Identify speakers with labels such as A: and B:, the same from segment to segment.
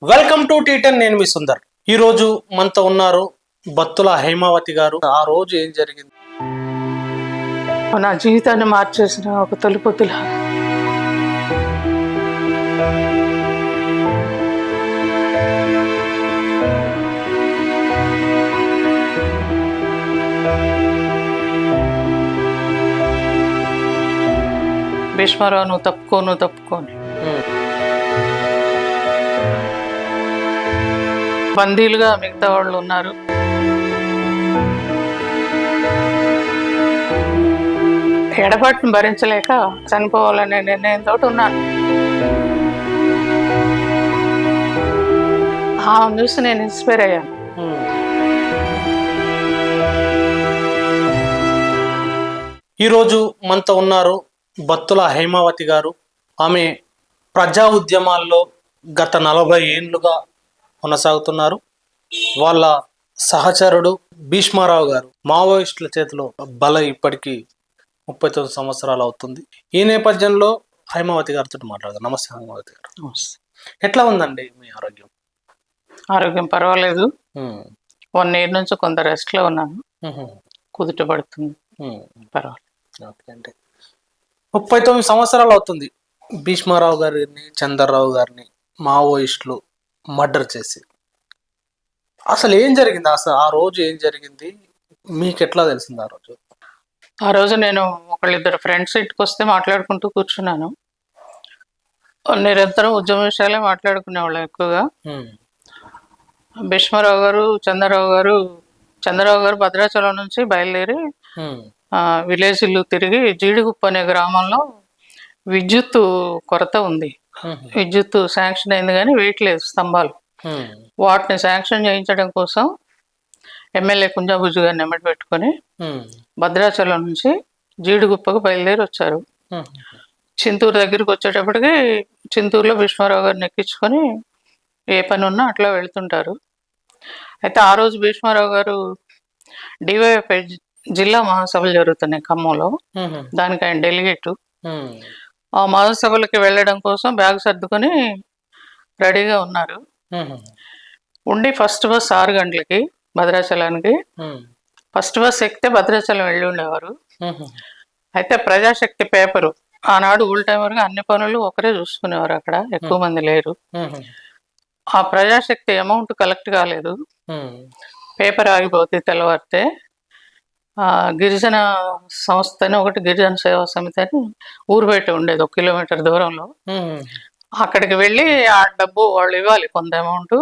A: Welcome to టీ10. నేను మీ సుందర్. ఈ రోజు మనతో ఉన్నారు బత్తుల హైమావతి గారు. ఆ రోజు ఏం జరిగింది?
B: నా జీవితాన్ని మార్చేసిన ఒక తొలిపొత్తులా భీష్మరావు, నువ్వు తప్పుకోని బందీలుగా మిగతా వాళ్ళు ఉన్నారు. ఎడబాటును భరించలేక చనిపోవాలనే నిర్ణయంతో ఉన్నాను. చూసి నేను ఇన్స్పైర్ అయ్యాను.
A: ఈరోజు మనతో ఉన్నారు బత్తుల హైమావతి గారు. ఆమె ప్రజా ఉద్యమాల్లో గత 40 ఏళ్ళుగా కొనసాగుతున్నారు. వాళ్ళ సహచరుడు భీష్మారావు గారు మావోయిస్టుల చేతిలో ఇప్పటికీ 39 సంవత్సరాలు అవుతుంది. ఈ నేపథ్యంలో హైమావతి గారితో మాట్లాడదాం. నమస్తే హైమావతి గారు.
B: నమస్తే.
A: ఎట్లా ఉందండి మీ ఆరోగ్యం?
B: ఆరోగ్యం పర్వాలేదు. 1 year నుంచి కొంత రెస్ట్లో ఉన్నాను. కుదుట పడుతుంది, పర్వాలేదు.
A: ఓకే అండి. 39 సంవత్సరాలు అవుతుంది భీష్మారావు గారిని, చంద్రరావు గారిని మావోయిస్టులు మర్డర్ చేసి. అసలు ఏం జరిగింది? అసలు ఆ రోజు ఏం జరిగింది మీకు ఎట్లా తెలిసింది?
B: ఆ రోజు నేను ఒకళ్ళిద్దరు ఫ్రెండ్స్ ఇంటికి వస్తే మాట్లాడుకుంటూ కూర్చున్నాను. నిరంతరం ఉద్యమ విషయాలే మాట్లాడుకునేవాళ్ళం ఎక్కువగా. భీష్మారావు గారు, చంద్రరావు గారు భద్రాచలం నుంచి బయలుదేరి విలేజ్లు తిరిగి జీడిగుప్ప అనే గ్రామంలో విద్యుత్ కొరత ఉంది. విద్యుత్ శాంక్షన్ అయింది కానీ వేయట్లేదు స్తంభాలు. వాటిని శాంక్షన్ చేయించడం కోసం ఎమ్మెల్యే కుంజాబుజ్జు గారిని ఎమ్మటి పెట్టుకొని భద్రాచలం నుంచి జీడిగుప్పకు బయలుదేరి వచ్చారు. చింతూరు దగ్గరికి వచ్చేటప్పటికి చింతూరులో భీష్మారావు గారిని ఎక్కించుకొని ఏ పని ఉన్నా అట్లా వెళ్తుంటారు. అయితే ఆ రోజు భీష్మారావు గారు డివైఎఫ్ఐ జిల్లా మహాసభలు జరుగుతున్నాయి ఖమ్మంలో. దానికి ఆయన డెలిగేటు. ఆ మహాసభలకి వెళ్ళడం కోసం బ్యాగ్ సర్దుకొని రెడీగా ఉన్నారు. ఉండి ఫస్ట్ బస్ 6 గంటలకి భద్రాచలానికి. ఫస్ట్ బస్ ఎక్కితే భద్రాచలం వెళ్ళి ఉండేవారు. అయితే ప్రజాశక్తి పేపరు ఆనాడు ఊల్ టైమర్గా అన్ని పనులు ఒకరే చూసుకునేవారు. అక్కడ ఎక్కువ మంది లేరు. ఆ ప్రజాశక్తి అమౌంట్ కలెక్ట్ కాలేదు. పేపర్ ఆగిపోతే తెల్లవారితే గిరిజన సంస్థ అని ఒకటి, గిరిజన సేవా సమితి అని ఊరు బయట ఉండేది 1 kilometer దూరంలో. అక్కడికి వెళ్ళి ఆ డబ్బు వాళ్ళు ఇవ్వాలి, కొంత అమౌంట్.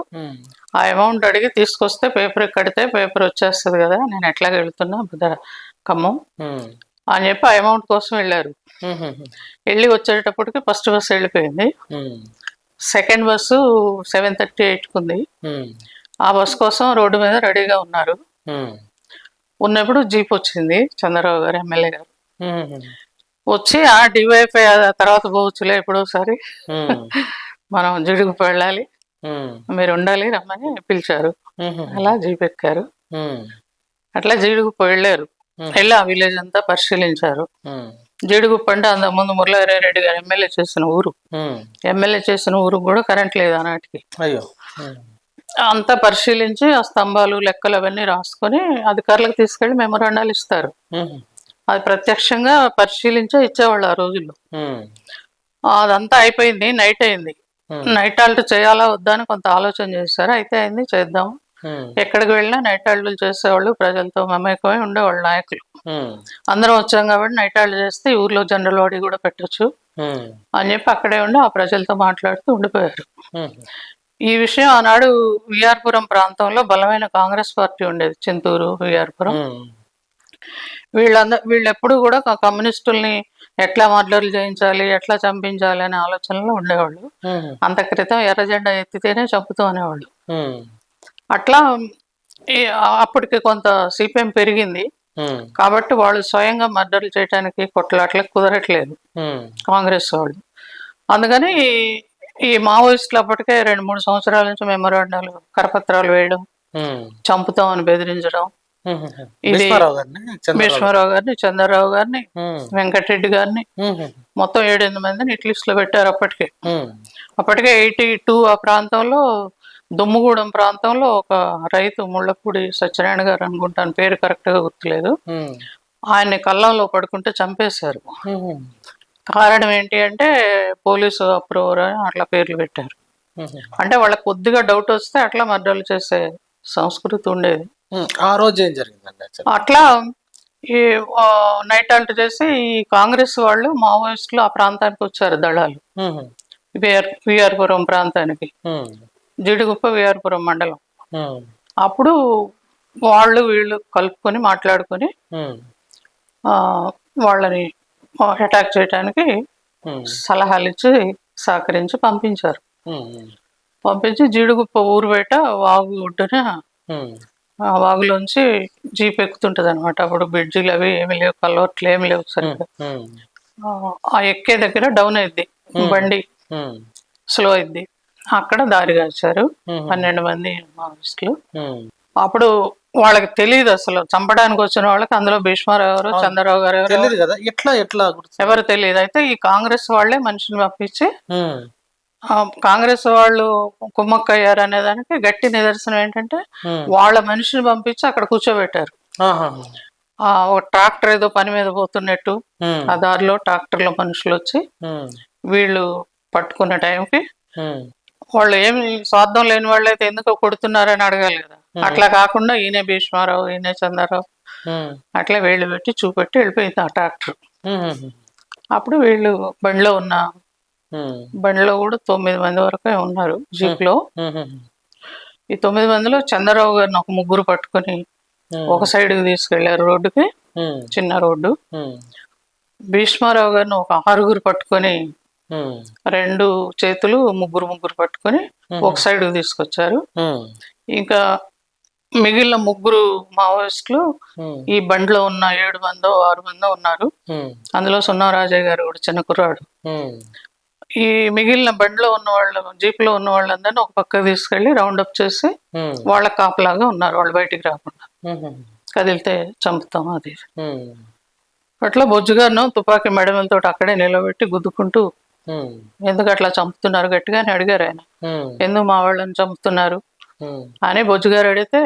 B: ఆ అమౌంట్ అడిగి తీసుకొస్తే పేపర్ కడితే పేపర్ వచ్చేస్తుంది కదా, నేను ఎట్లాగ వెళ్తున్నా ఖమ్మం అని చెప్పి ఆ అమౌంట్ కోసం వెళ్ళారు. వెళ్ళి వచ్చేటప్పటికి ఫస్ట్ బస్సు వెళ్ళిపోయింది. సెకండ్ బస్సు 7:38 ఉంది. ఆ బస్సు కోసం రోడ్డు మీద రెడీగా ఉన్నారు. ఉన్నప్పుడు జీప్ వచ్చింది. చంద్రరావు గారు, ఎమ్మెల్యే గారు వచ్చి ఆ డివైఫై తర్వాత పోవచ్చులే ఎప్పుడోసారి, మనం జిడుగుపు వెళ్ళాలి, మీరు ఉండాలి రమ్మని పిలిచారు. అలా జీప్ ఎక్కారు. అట్లా జీడిగుప్ప వెళ్ళారు. వెళ్ళి ఆ విలేజ్ అంతా పరిశీలించారు. జీడిగుప్ప అంటే అంతకుముందు మురళీరెడ్డి గారు ఎమ్మెల్యే చేసిన ఊరు. ఎమ్మెల్యే చేసిన ఊరు కూడా కరెంట్ లేదు ఆనాటికి. అంతా పరిశీలించి ఆ స్తంభాలు లెక్కలు అవన్నీ రాసుకొని అధికారులకు తీసుకెళ్లి మెమోరాండాలు ఇస్తారు. అది ప్రత్యక్షంగా పరిశీలించే ఇచ్చేవాళ్ళు ఆ రోజుల్లో. అదంతా అయిపోయింది. నైట్ అయింది. నైట్ హాల్ట్ చేయాలా వద్దా అని కొంత ఆలోచన చేశారు. అయితే అయింది, చేద్దాం. ఎక్కడికి వెళ్ళినా నైట్ హాల్ట్లు చేసేవాళ్ళు, ప్రజలతో మమేకమై ఉండేవాళ్ళు నాయకులు. అందరం వచ్చాం కాబట్టి నైట్ హాల్ట్ చేస్తే ఈ ఊర్లో జనరల్ బాడీ కూడా పెట్టచ్చు అని చెప్పి అక్కడే ఉండి ఆ ప్రజలతో మాట్లాడుతూ ఉండిపోయారు. ఈ విషయం ఆనాడు విఆర్పురం ప్రాంతంలో బలమైన కాంగ్రెస్ పార్టీ ఉండేది, చింతూరు, విఆర్పురం. వీళ్ళు ఎప్పుడు కూడా కమ్యూనిస్టుల్ని ఎట్లా మర్డర్లు చేయించాలి, ఎట్లా చంపించాలి అనే ఆలోచనలో ఉండేవాళ్ళు. అంత క్రితం ఎర్ర జెండా ఎత్తితేనే చంపుతూ అనేవాళ్ళు. అట్లా అప్పటికి కొంత సిపిఎం పెరిగింది కాబట్టి వాళ్ళు స్వయంగా మర్డర్లు చేయడానికి కొట్లాట్లకు కుదరట్లేదు కాంగ్రెస్ వాళ్ళు. అందుకని ఈ మావోయిస్టులు అప్పటికే 2-3 సంవత్సరాల నుంచి మెమోరాండాలు, కరపత్రాలు వేయడం, చంపుతామని బెదిరించడం, ఇది
A: భీష్మారావు గారిని,
B: భీష్మారావు గారిని, చంద్రరావు గారిని, వెంకటరెడ్డి గారిని, మొత్తం 7-8 మందిని హిట్ లిస్ట్ లో పెట్టారు. అప్పటికే 82 ఆ ప్రాంతంలో దుమ్ముగూడెం ప్రాంతంలో ఒక రైతు ముళ్ళపూడి సత్యనారాయణ గారు అనుకుంటాను, పేరు కరెక్ట్ గా గుర్తులేదు, ఆయన్ని కళ్ళంలో పడుకుంటే చంపేశారు. కారణం ఏంటి అంటే పోలీసు అప్రూవర్ అని అట్లా పేర్లు పెట్టారు. అంటే వాళ్ళకి కొద్దిగా డౌట్ వస్తే అట్లా మర్డర్లు చేసే సంస్కృతి ఉండేది.
A: ఆ రోజు ఏం జరిగిందండి?
B: అట్లా ఈ నైట్ హాల్ట్ చేసి ఈ కాంగ్రెస్ వాళ్ళు మావోయిస్టులు ఆ ప్రాంతానికి వచ్చారు, దళాలు, విఆర్పురం ప్రాంతానికి, జీడిగుప్ప విఆర్పురం మండలం. అప్పుడు వాళ్ళు వీళ్ళు కలుపుకొని మాట్లాడుకొని వాళ్ళని అటాక్ చేయడానికి సలహాలు ఇచ్చి సహకరించి పంపించారు. పంపించి జీడిగుప్ప ఊరు బయట వాగు ఒడ్డున, వాగులోంచి జీప్ ఎక్కుతుంటది అనమాట. అప్పుడు బ్రిడ్జిలు అవి ఏమి లేవు, కలవట్లు ఏమి లేవు సరిగ్గా. ఆ ఎక్కే దగ్గర డౌన్ అయింది బండి, స్లో అయింది. అక్కడ దారి కాచారు 12 మంది మావోయిస్టులు. అప్పుడు వాళ్ళకి తెలియదు అసలు చంపడానికి వచ్చిన వాళ్ళకి అందులో భీష్మారావు గారు, చంద్రరావు గారు ఎవరు తెలియదు. అయితే ఈ కాంగ్రెస్ వాళ్ళే మనిషిని పంపించి, కాంగ్రెస్ వాళ్ళు కుమ్మక్కయ్యారు అనే దానికి గట్టి నిదర్శనం ఏంటంటే వాళ్ళ మనిషిని పంపించి అక్కడ కూర్చోబెట్టారు. ఒక ట్రాక్టర్ ఏదో పని మీద పోతున్నట్టు ఆ దారిలో ట్రాక్టర్లో మనుషులు వచ్చి వీళ్ళు పట్టుకున్న టైంకి, వాళ్ళు ఏమి స్వార్థం లేని వాళ్ళు అయితే ఎందుకో కొడుతున్నారని అడగాలి కదా, అట్లా కాకుండా ఈయనే భీష్మారావు, ఈయనే చంద్రరావు అట్లా వేళ్ళు పెట్టి చూపెట్టి వెళ్ళిపోయింది ఆ ట్రాక్టర్. అప్పుడు వీళ్ళు బండిలో కూడా 9 మంది వరకే ఉన్నారు జీప్ లో. ఈ 9 మందిలో చంద్రరావు గారిని ఒక 3 పట్టుకొని ఒక సైడ్ కి తీసుకెళ్లారు, రోడ్డుకి, చిన్న రోడ్డు. భీష్మారావు గారిని ఒక 6 పట్టుకొని 2 చేతులు 3 పట్టుకొని ఒక సైడ్ కి తీసుకొచ్చారు. ఇంకా మిగిలిన 3 మావోయిస్టులు ఈ బండిలో ఉన్న 7 మందో 6 మందో ఉన్నారు. అందులో సున్నరాజయ్య గారు కూడా చిన్న కుర్రాడు. ఈ మిగిలిన బండిలో ఉన్న వాళ్ళు, జీప్ లో ఉన్న వాళ్ళందరినీ ఒక పక్క తీసుకెళ్లి రౌండ్ అప్ చేసి వాళ్ళ కాపలాగా ఉన్నారు, వాళ్ళు బయటికి రాకుండా, కదిలితే చంపుతాం అది. అట్లా బొజ్జుగారిను తుపాకీ మెడమలతో అక్కడే నిలబెట్టి గుద్దుకుంటూ, ఎందుకు అట్లా చంపుతున్నారు గట్టిగానే అడిగారు ఆయన. ఎందుకు మా వాళ్ళని చంపుతున్నారు అని బొజ్జుగారు అడిగితే,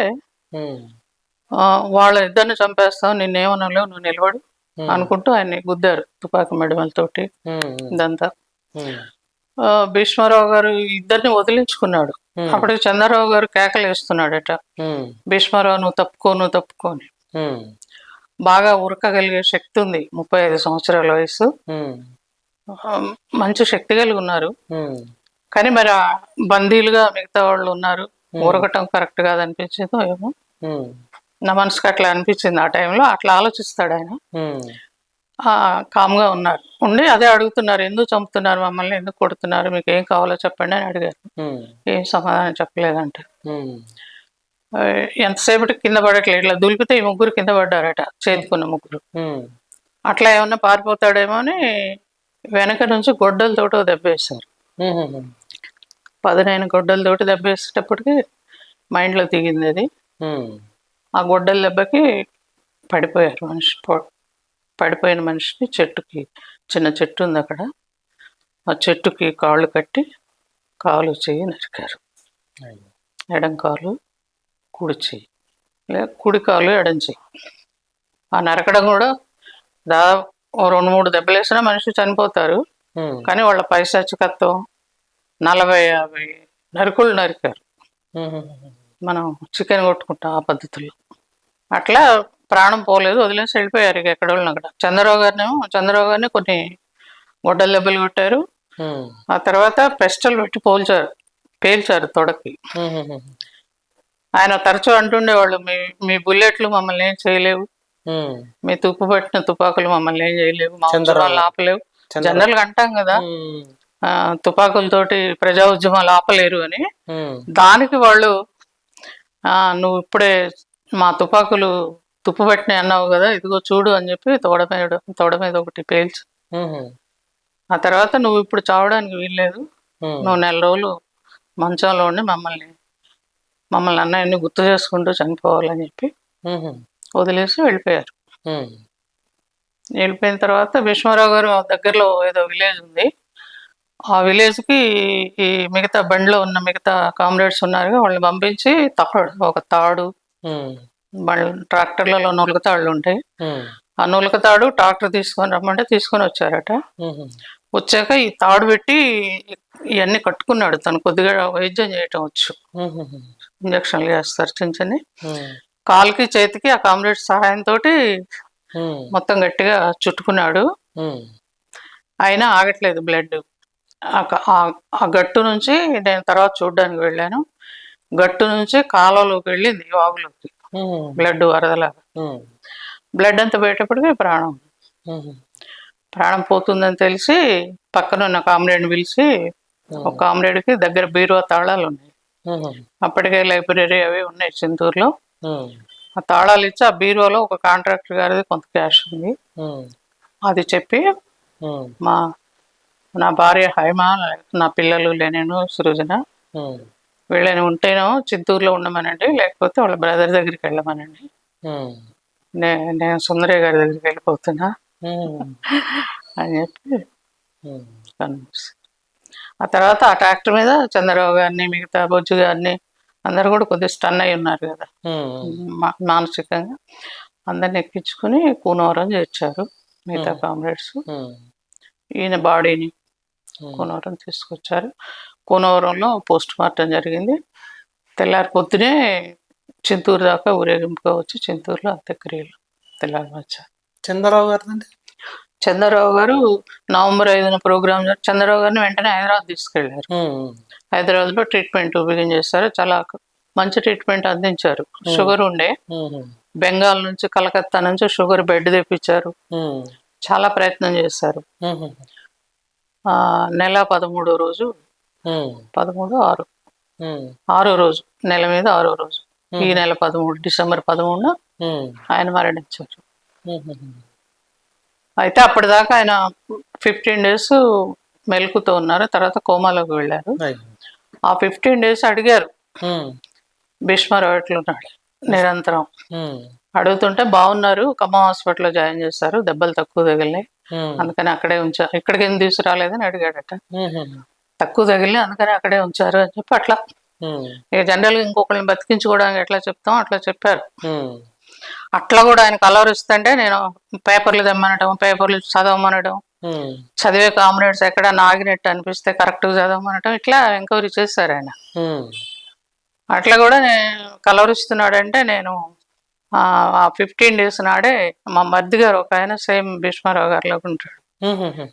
B: వాళ్ళ ఇద్దరిని చంపేస్తాం, నిన్నేమనలేవు, నువ్వు నిలబడు అనుకుంటూ ఆయన్ని గుద్దారు తుపాకీ మెడమలతోటి. ఇదంతా భీష్మారావు గారు ఇద్దరిని వదిలించుకున్నాడు. అప్పటికి చంద్రరావు గారు కేకలు వేస్తున్నాడట, భీష్మారావు నువ్వు తప్పుకోని. బాగా ఉరకగలిగే శక్తి ఉంది, 35 సంవత్సరాల వయసు, మంచి శక్తి కలిగి ఉన్నారు. కానీ మరి బందీలుగా మిగతా వాళ్ళు ఉన్నారు, ఉరకటం కరెక్ట్ కాదనిపించిందో ఏమో, నా మనసుకు అట్లా అనిపించింది ఆ టైంలో. అట్లా ఆలోచిస్తాడు ఆయన. కామ్గా ఉన్నారు, ఉండి అదే అడుగుతున్నారు, ఎందుకు చంపుతున్నారు మమ్మల్ని, ఎందుకు కొడుతున్నారు, మీకు ఏం కావాలో చెప్పండి అని అడిగారు. ఏం సమాధానం చెప్పలేదంట. ఎంతసేపటికి కింద పడట్లేదు, ఇట్లా దులిపితే ఈ 3 కింద పడ్డారట, చేతికున్న 3. అట్లా ఏమన్నా పారిపోతాడేమో అని వెనక నుంచి గొడ్డలతోటి దెబ్బేశారు. పదునైన గొడ్డలతోటి దెబ్బేసేటప్పటికి మైండ్లో దిగింది అది. ఆ గొడ్డల దెబ్బకి పడిపోయారు మనిషి. పడిపోయిన మనిషిని చెట్టుకి, చిన్న చెట్టు ఉంది అక్కడ, ఆ చెట్టుకి కాళ్ళు కట్టి కాలు చెయ్యి నరికారు. ఎడం కాలు, కుడి చెయ్యి, లేదా కుడి కాలు ఎడం చెయ్యి. ఆ నరకడం కూడా దాదాపు 2-3 దెబ్బలు వేసినా మనిషి చనిపోతారు. కానీ వాళ్ళ పైశాచికత్వం 40-50 నరుకులు నరికారు. మనం చికెన్ కొట్టుకుంటాం ఆ పద్ధతుల్లో. అట్లా ప్రాణం పోలేదు, వదిలేసి వెళ్ళిపోయారు ఇక ఎక్కడ వాళ్ళని అక్కడ. చంద్రరావు గారిని కొన్ని గొడ్డల దెబ్బలు కొట్టారు. ఆ తర్వాత పెస్టల్ పెట్టి పేల్చారు తొడకి. ఆయన తరచూ అంటుండేవాళ్ళు, మీ బుల్లెట్లు మమ్మల్ని ఏం చేయలేవు, మీ తుప్పు పట్టిన తుపాకులు మమ్మల్ని ఏం చేయలేవు, మా ఉద్యమాలు ఆపలేవు. జనరల్ గా అంటాం కదా తుపాకులతోటి ప్రజా ఉద్యమాలు ఆపలేరు అని. దానికి వాళ్ళు నువ్వు ఇప్పుడే మా తుపాకులు తుప్పు పట్టినాయి అన్నావు కదా, ఇదిగో చూడు అని చెప్పి తొడ మీద ఒకటి పేల్చి, ఆ తర్వాత నువ్వు ఇప్పుడు చావడానికి వీల్లేదు, నువ్వు 4 రోజులు మంచంలో ఉండి మమ్మల్ని అన్నయ్యని గుర్తు చేసుకుంటూ చనిపోవాలని చెప్పి వదిలేసి వెళ్ళిపోయారు. వెళ్ళిపోయిన తర్వాత భీష్మారావు గారు దగ్గరలో ఏదో విలేజ్ ఉంది, ఆ విలేజ్కి ఈ మిగతా బండిలో ఉన్న మిగతా కామ్రేడ్స్ ఉన్నారు, వాళ్ళని పంపించి ఒక తాడు, ట్రాక్టర్లలో నులకతాళ్ళు ఉంటాయి, ఆ నులకతాడు ట్రాక్టర్ తీసుకొని రమ్మంటే తీసుకొని వచ్చారట. వచ్చాక ఈ తాడు పెట్టి ఇవన్నీ కట్టుకున్నాడు. తను కొద్దిగా వైద్యం చేయటం వచ్చు, ఇంజక్షన్లు చేస్తారు చిన్న చిన్న, కాలుకి చేతికి ఆ కామ్రేడ్స్ సహాయంతో మొత్తం గట్టిగా చుట్టుకున్నాడు. అయినా ఆగట్లేదు బ్లడ్. ఆ గట్టు నుంచి నేను తర్వాత చూడ్డానికి వెళ్ళాను, గట్టు నుంచి కాలువలోకి వెళ్ళింది, వాగులోకి బ్లడ్ వరదలాగా. బ్లడ్ అంతా పోయేటప్పటికి ప్రాణం పోతుందని తెలిసి పక్కన ఉన్న కామ్రేడ్ని పిలిచి, ఒక కామ్రేడ్కి దగ్గర బీరువా తాళాలు ఉన్నాయి, అప్పటికే లైబ్రరీ అవి ఉన్నాయి చింతూరులో, ఆ తాళాలు ఇచ్చి ఆ బీరువాలో ఒక కాంట్రాక్టర్ గారిది కొంత క్యాష్ ఉంది, అది చెప్పి నా భార్య హైమ, నా పిల్లలు లేనేను సృజన, వీళ్ళని ఉంటేనో చింతూరులో ఉండమనండి, లేకపోతే వాళ్ళ బ్రదర్ దగ్గరికి వెళ్ళమనండి, నేను సుందరయ్య గారి దగ్గరికి వెళ్ళిపోతున్నా అని చెప్పి ఆ తర్వాత ఆ ట్రాక్టర్ మీద చంద్రరావు గారిని, మిగతా బొజ్జు గారిని అందరు కూడా కొద్దిగా స్టన్ అయి ఉన్నారు కదా మానసికంగా, అందరిని ఎక్కించుకుని కూనవరం చేర్చారు మిగతా కామ్రేడ్స్. ఈయన బాడీని కూనవరం తీసుకొచ్చారు. కూనవరంలో పోస్ట్ మార్టం జరిగింది. తెల్లారి పొద్దునే చింతూరు దాకా ఊరేగింపుగా వచ్చి చింతూరులో అంత్యక్రియలు తెల్లారి వచ్చారు.
A: చంద్రరావు గారు
B: చంద్రరావు గారు నవంబర్ 5న ప్రోగ్రామ్, చంద్రరావు గారిని వెంటనే హైదరాబాద్ తీసుకెళ్లారు. హైదరాబాద్లో ట్రీట్మెంట్ బిగిన్ చేశారు. చాలా మంచి ట్రీట్మెంట్ అందించారు. షుగర్ ఉండే, బెంగాల్ నుంచి కలకత్తా నుంచి షుగర్ బెడ్ తెప్పించారు, చాలా ప్రయత్నం చేశారు. నెల 13వ రోజు 6వ రోజు, నెల మీద 6వ రోజు, ఈ నెల 13 డిసెంబర్ 13న ఆయన మరణించారు. అయితే అప్పటిదాకా ఆయన 15 days మెలకుతో ఉన్నారు, తర్వాత కోమాలోకి వెళ్ళారు. ఆ 15 days అడిగారు భీష్మారావు ఎట్లున్నాడు నిరంతరం, అడుగుతుంటే బాగున్నారు, ఖమ్మం హాస్పిటల్లో జాయిన్ చేశారు, దెబ్బలు తక్కువ తగిలినాయి, అందుకని అక్కడే ఉంచారు, ఇక్కడికి ఎందుకు తీసుకురాలేదని అడిగాడట. తక్కువ తగిలి అందుకని అక్కడే ఉంచారు అని చెప్పి అట్లా, ఇక జనరల్గా ఇంకొకరిని బతికించుకోవడానికి ఎట్లా చెప్తాం అట్లా చెప్పారు. అట్లా కూడా ఆయన కలవరిస్తుంటే నేను పేపర్లు తెమ్మనడం, పేపర్లు చదవమనడం, చదివే కామ్రేడ్స్ ఎక్కడ ఆగినట్టు అనిపిస్తే కరెక్ట్గా చదవమనడం, ఇట్లా ఎంక్వైరీ చేశారు ఆయన. అట్లా కూడా కలవరిస్తున్నాడంటే నేను ఆ 15 days నాడే మా మర్ది గారు ఒక ఆయన సేమ్ భీష్మారావు గారిలో ఉంటాడు,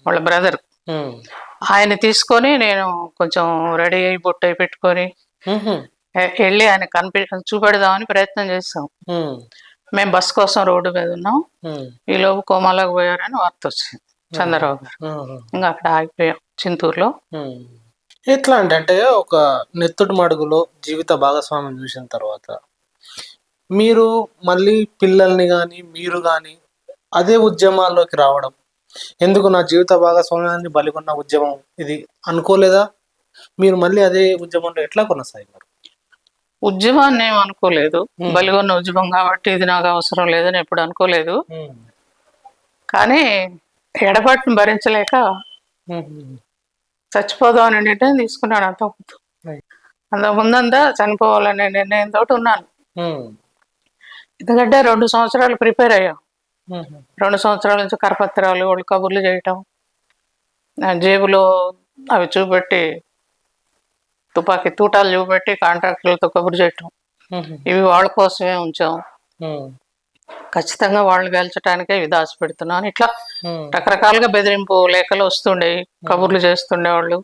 B: వాళ్ళ బ్రదర్, ఆయన తీసుకొని నేను కొంచెం రెడీ అయ్యి బొట్టు అయి పెట్టుకొని వెళ్ళి ఆయన చూపెడదామని ప్రయత్నం చేస్తాం. మేము బస్ కోసం రోడ్డు మీద ఉన్నాం, ఈలోపు కోమాలోకి పోయారని వార్త వచ్చింది చంద్రరావు గారు. ఇంకా అక్కడ ఆగిపోయాం చింతూరులో.
A: ఎట్లా అంటే ఒక నెత్తుటి మడుగులో జీవిత భాగస్వామ్యం చూసిన తర్వాత మీరు మళ్ళీ పిల్లల్ని కానీ మీరు కానీ అదే ఉద్యమాల్లోకి రావడం, ఎందుకు నా జీవిత భాగస్వామ్యాన్ని బలిగొన్న ఉద్యమం ఇది అనుకోలేదా? మీరు మళ్ళీ అదే ఉద్యమంలో ఎట్లా కొనసాగారు?
B: ఉద్యమాన్ని ఏం అనుకోలేదు, బలిగొన్న ఉద్యమం కాబట్టి ఇది నాకు అవసరం లేదని ఎప్పుడు అనుకోలేదు. కానీ ఎడబాటును భరించలేక చచ్చిపోదాం అనే నిర్ణయం తీసుకున్నాను. అంతకుముందంతా చనిపోవాలనే నిర్ణయంతో ఉన్నాను. ఎందుకంటే 2 సంవత్సరాలు ప్రిపేర్ అయ్యాం. 2 సంవత్సరాల నుంచి కరపత్రాలు, వాళ్ళు కబుర్లు చేయటం, జేబులో అవి చూపెట్టి తుపాకీ తూటాలు చూపెట్టి కాంట్రాక్టర్లతో కబురు చేయటం, ఇవి వాళ్ళ కోసమే ఉంచాం, ఖచ్చితంగా వాళ్ళని గెలిచడానికే ఇవి దాచిపెడుతున్నాను, ఇట్లా రకరకాలుగా బెదిరింపు లేఖలు వస్తుండేవి, కబుర్లు చేస్తుండేవాళ్ళు.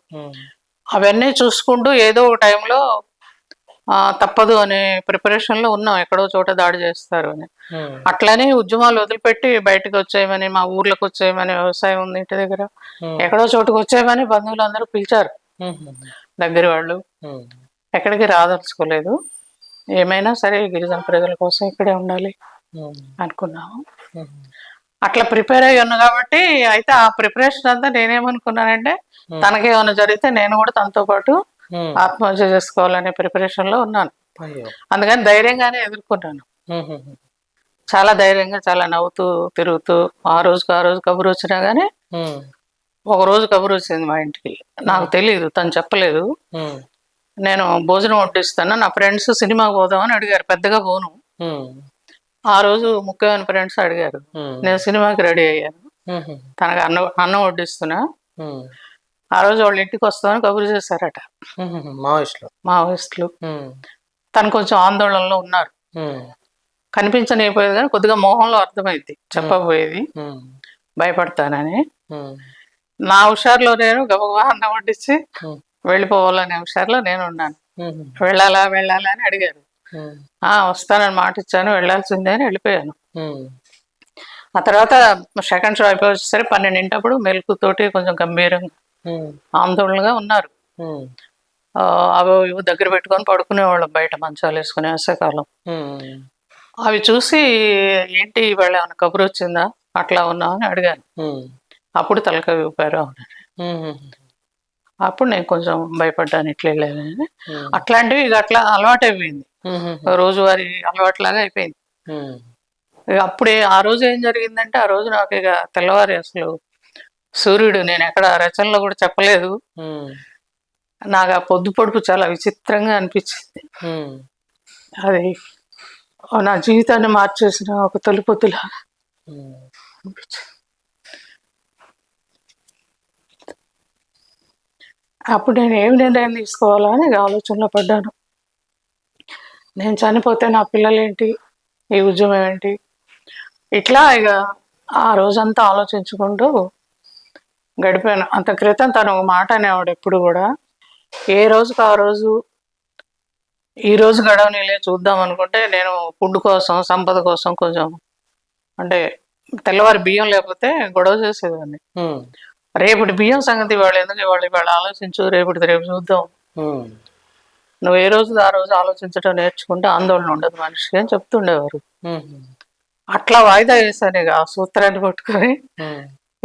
B: అవన్నీ చూసుకుంటూ ఏదో ఒక టైంలో తప్పదు అనే ప్రిపరేషన్లో ఉన్నాం, ఎక్కడో చోట దాడి చేస్తారు అని. అట్లనే ఉద్యమాలు వదిలిపెట్టి బయటకు వచ్చేయమని, మా ఊర్లోకి వచ్చేయమని, వ్యవసాయం ఉంది ఇంటి దగ్గర, ఎక్కడో చోటుకు వచ్చేయమని బంధువులు అందరూ పిలిచారు, దగ్గర వాళ్ళు. ఎక్కడికి రాదలుచుకోలేదు, ఏమైనా సరే గిరిజన ప్రజల కోసం ఇక్కడే ఉండాలి అనుకున్నాము. అట్లా ప్రిపేర్ అయ్యి ఉన్నా కాబట్టి, అయితే ఆ ప్రిపరేషన్ అంతా నేనేమనుకున్నానంటే తనకేమైనా జరిగితే నేను కూడా తనతో పాటు ఆత్మహత్య చేసుకోవాలనే ప్రిపరేషన్ లో ఉన్నాను. అందుకని ధైర్యంగానే ఎదుర్కొన్నాను. చాలా ధైర్యంగా చాలా నవ్వుతూ తిరుగుతూ ఆ రోజు కబురు వచ్చినా గానీ ఒక రోజు కబురు వచ్చింది మా ఇంటికి. నాకు తెలియదు, తను చెప్పలేదు. నేను భోజనం వడ్డిస్తాను, నా ఫ్రెండ్స్ సినిమాకి పోదామని అడిగారు. పెద్దగా పోను. ఆ రోజు ముఖ్యమైన ఫ్రెండ్స్ అడిగారు. నేను సినిమాకి రెడీ అయ్యాను. తనకు అన్నం వడ్డిస్తున్నా. ఆ రోజు వాళ్ళ ఇంటికి వస్తామని కబురు చేశారట మావోయిస్టులు. తను కొంచెం ఆందోళనలో ఉన్నారు. కనిపించనిపోయేది కానీ కొద్దిగా మొహంలో అర్థమైంది చెప్పబోయేది. భయపడతానని. నా హుషారులో నేను గబగబా అన్నం వడ్డించి వెళ్ళిపోవాలనే హుషారులో నేను ఉన్నాను. వెళ్ళాలా అని అడిగారు. వస్తానని మాట ఇచ్చాను, వెళ్ళాల్సిందే అని వెళ్ళిపోయాను. ఆ తర్వాత సెకండ్ షో అయిపోయి వచ్చేసరికి 12 మెలకుతోటి కొంచెం గంభీరంగా ఆందోళనగా ఉన్నారు. అవి ఇవి దగ్గర పెట్టుకొని పడుకునేవాళ్ళం బయట మంచాలు వేసుకునే వేసవికాలం. అవి చూసి ఏంటి ఇవాళ ఏమైనా కబురు వచ్చిందా అట్లా ఉన్నామని అడిగాను. అప్పుడు తలకాయ ఊపారు. అప్పుడు నేను కొంచెం భయపడ్డాను, ఇట్లా వెళ్ళాలని. అట్లాంటివి ఇక అట్లా అలవాటు అయిపోయింది, రోజువారీ అలవాట్లాగా అయిపోయింది. అప్పుడే ఆ రోజు ఏం జరిగిందంటే, ఆ రోజు నాకు ఇక తెల్లవారి అసలు సూర్యుడు, నేను ఎక్కడ రచనలో కూడా చెప్పలేదు, నాకు ఆ పొద్దు పొడుపు చాలా విచిత్రంగా అనిపించింది. అది నా జీవితాన్ని మార్చేసిన ఒక తొలిపొద్దులా అనిపించింది. అప్పుడు నేను ఏమి నిర్ణయం తీసుకోవాలా అని ఆలోచనలో పడ్డాను. నేను చనిపోతే నా పిల్లలేంటి, ఈ ఉద్యమం ఏంటి, ఇట్లా ఇక ఆ రోజంతా ఆలోచించుకుంటూ గడిపాను. అంత క్రితం తను ఒక మాట అనేవాడు ఎప్పుడు కూడా, ఏ రోజుకు ఆ రోజు, ఈ రోజు గడవనిలే చూద్దాం అనుకుంటే నేను ఫుడ్ కోసం సంపద కోసం కొంచెం అంటే తెల్లవారి బియ్యం లేకపోతే గొడవ చేసేదాన్ని. రేపటి బియ్యం సంగతి వాళ్ళు ఎందుకు ఇవాళ ఆలోచించు, రేపటిది రేపు చూద్దాం, నువ్వు ఏ రోజు ఆ రోజు ఆలోచించడం నేర్చుకుంటే ఆందోళన ఉండదు మనిషికి అని చెప్తుండేవారు. అట్లా వాయిదా వేసాను ఇక ఆ సూత్రాన్ని పట్టుకొని,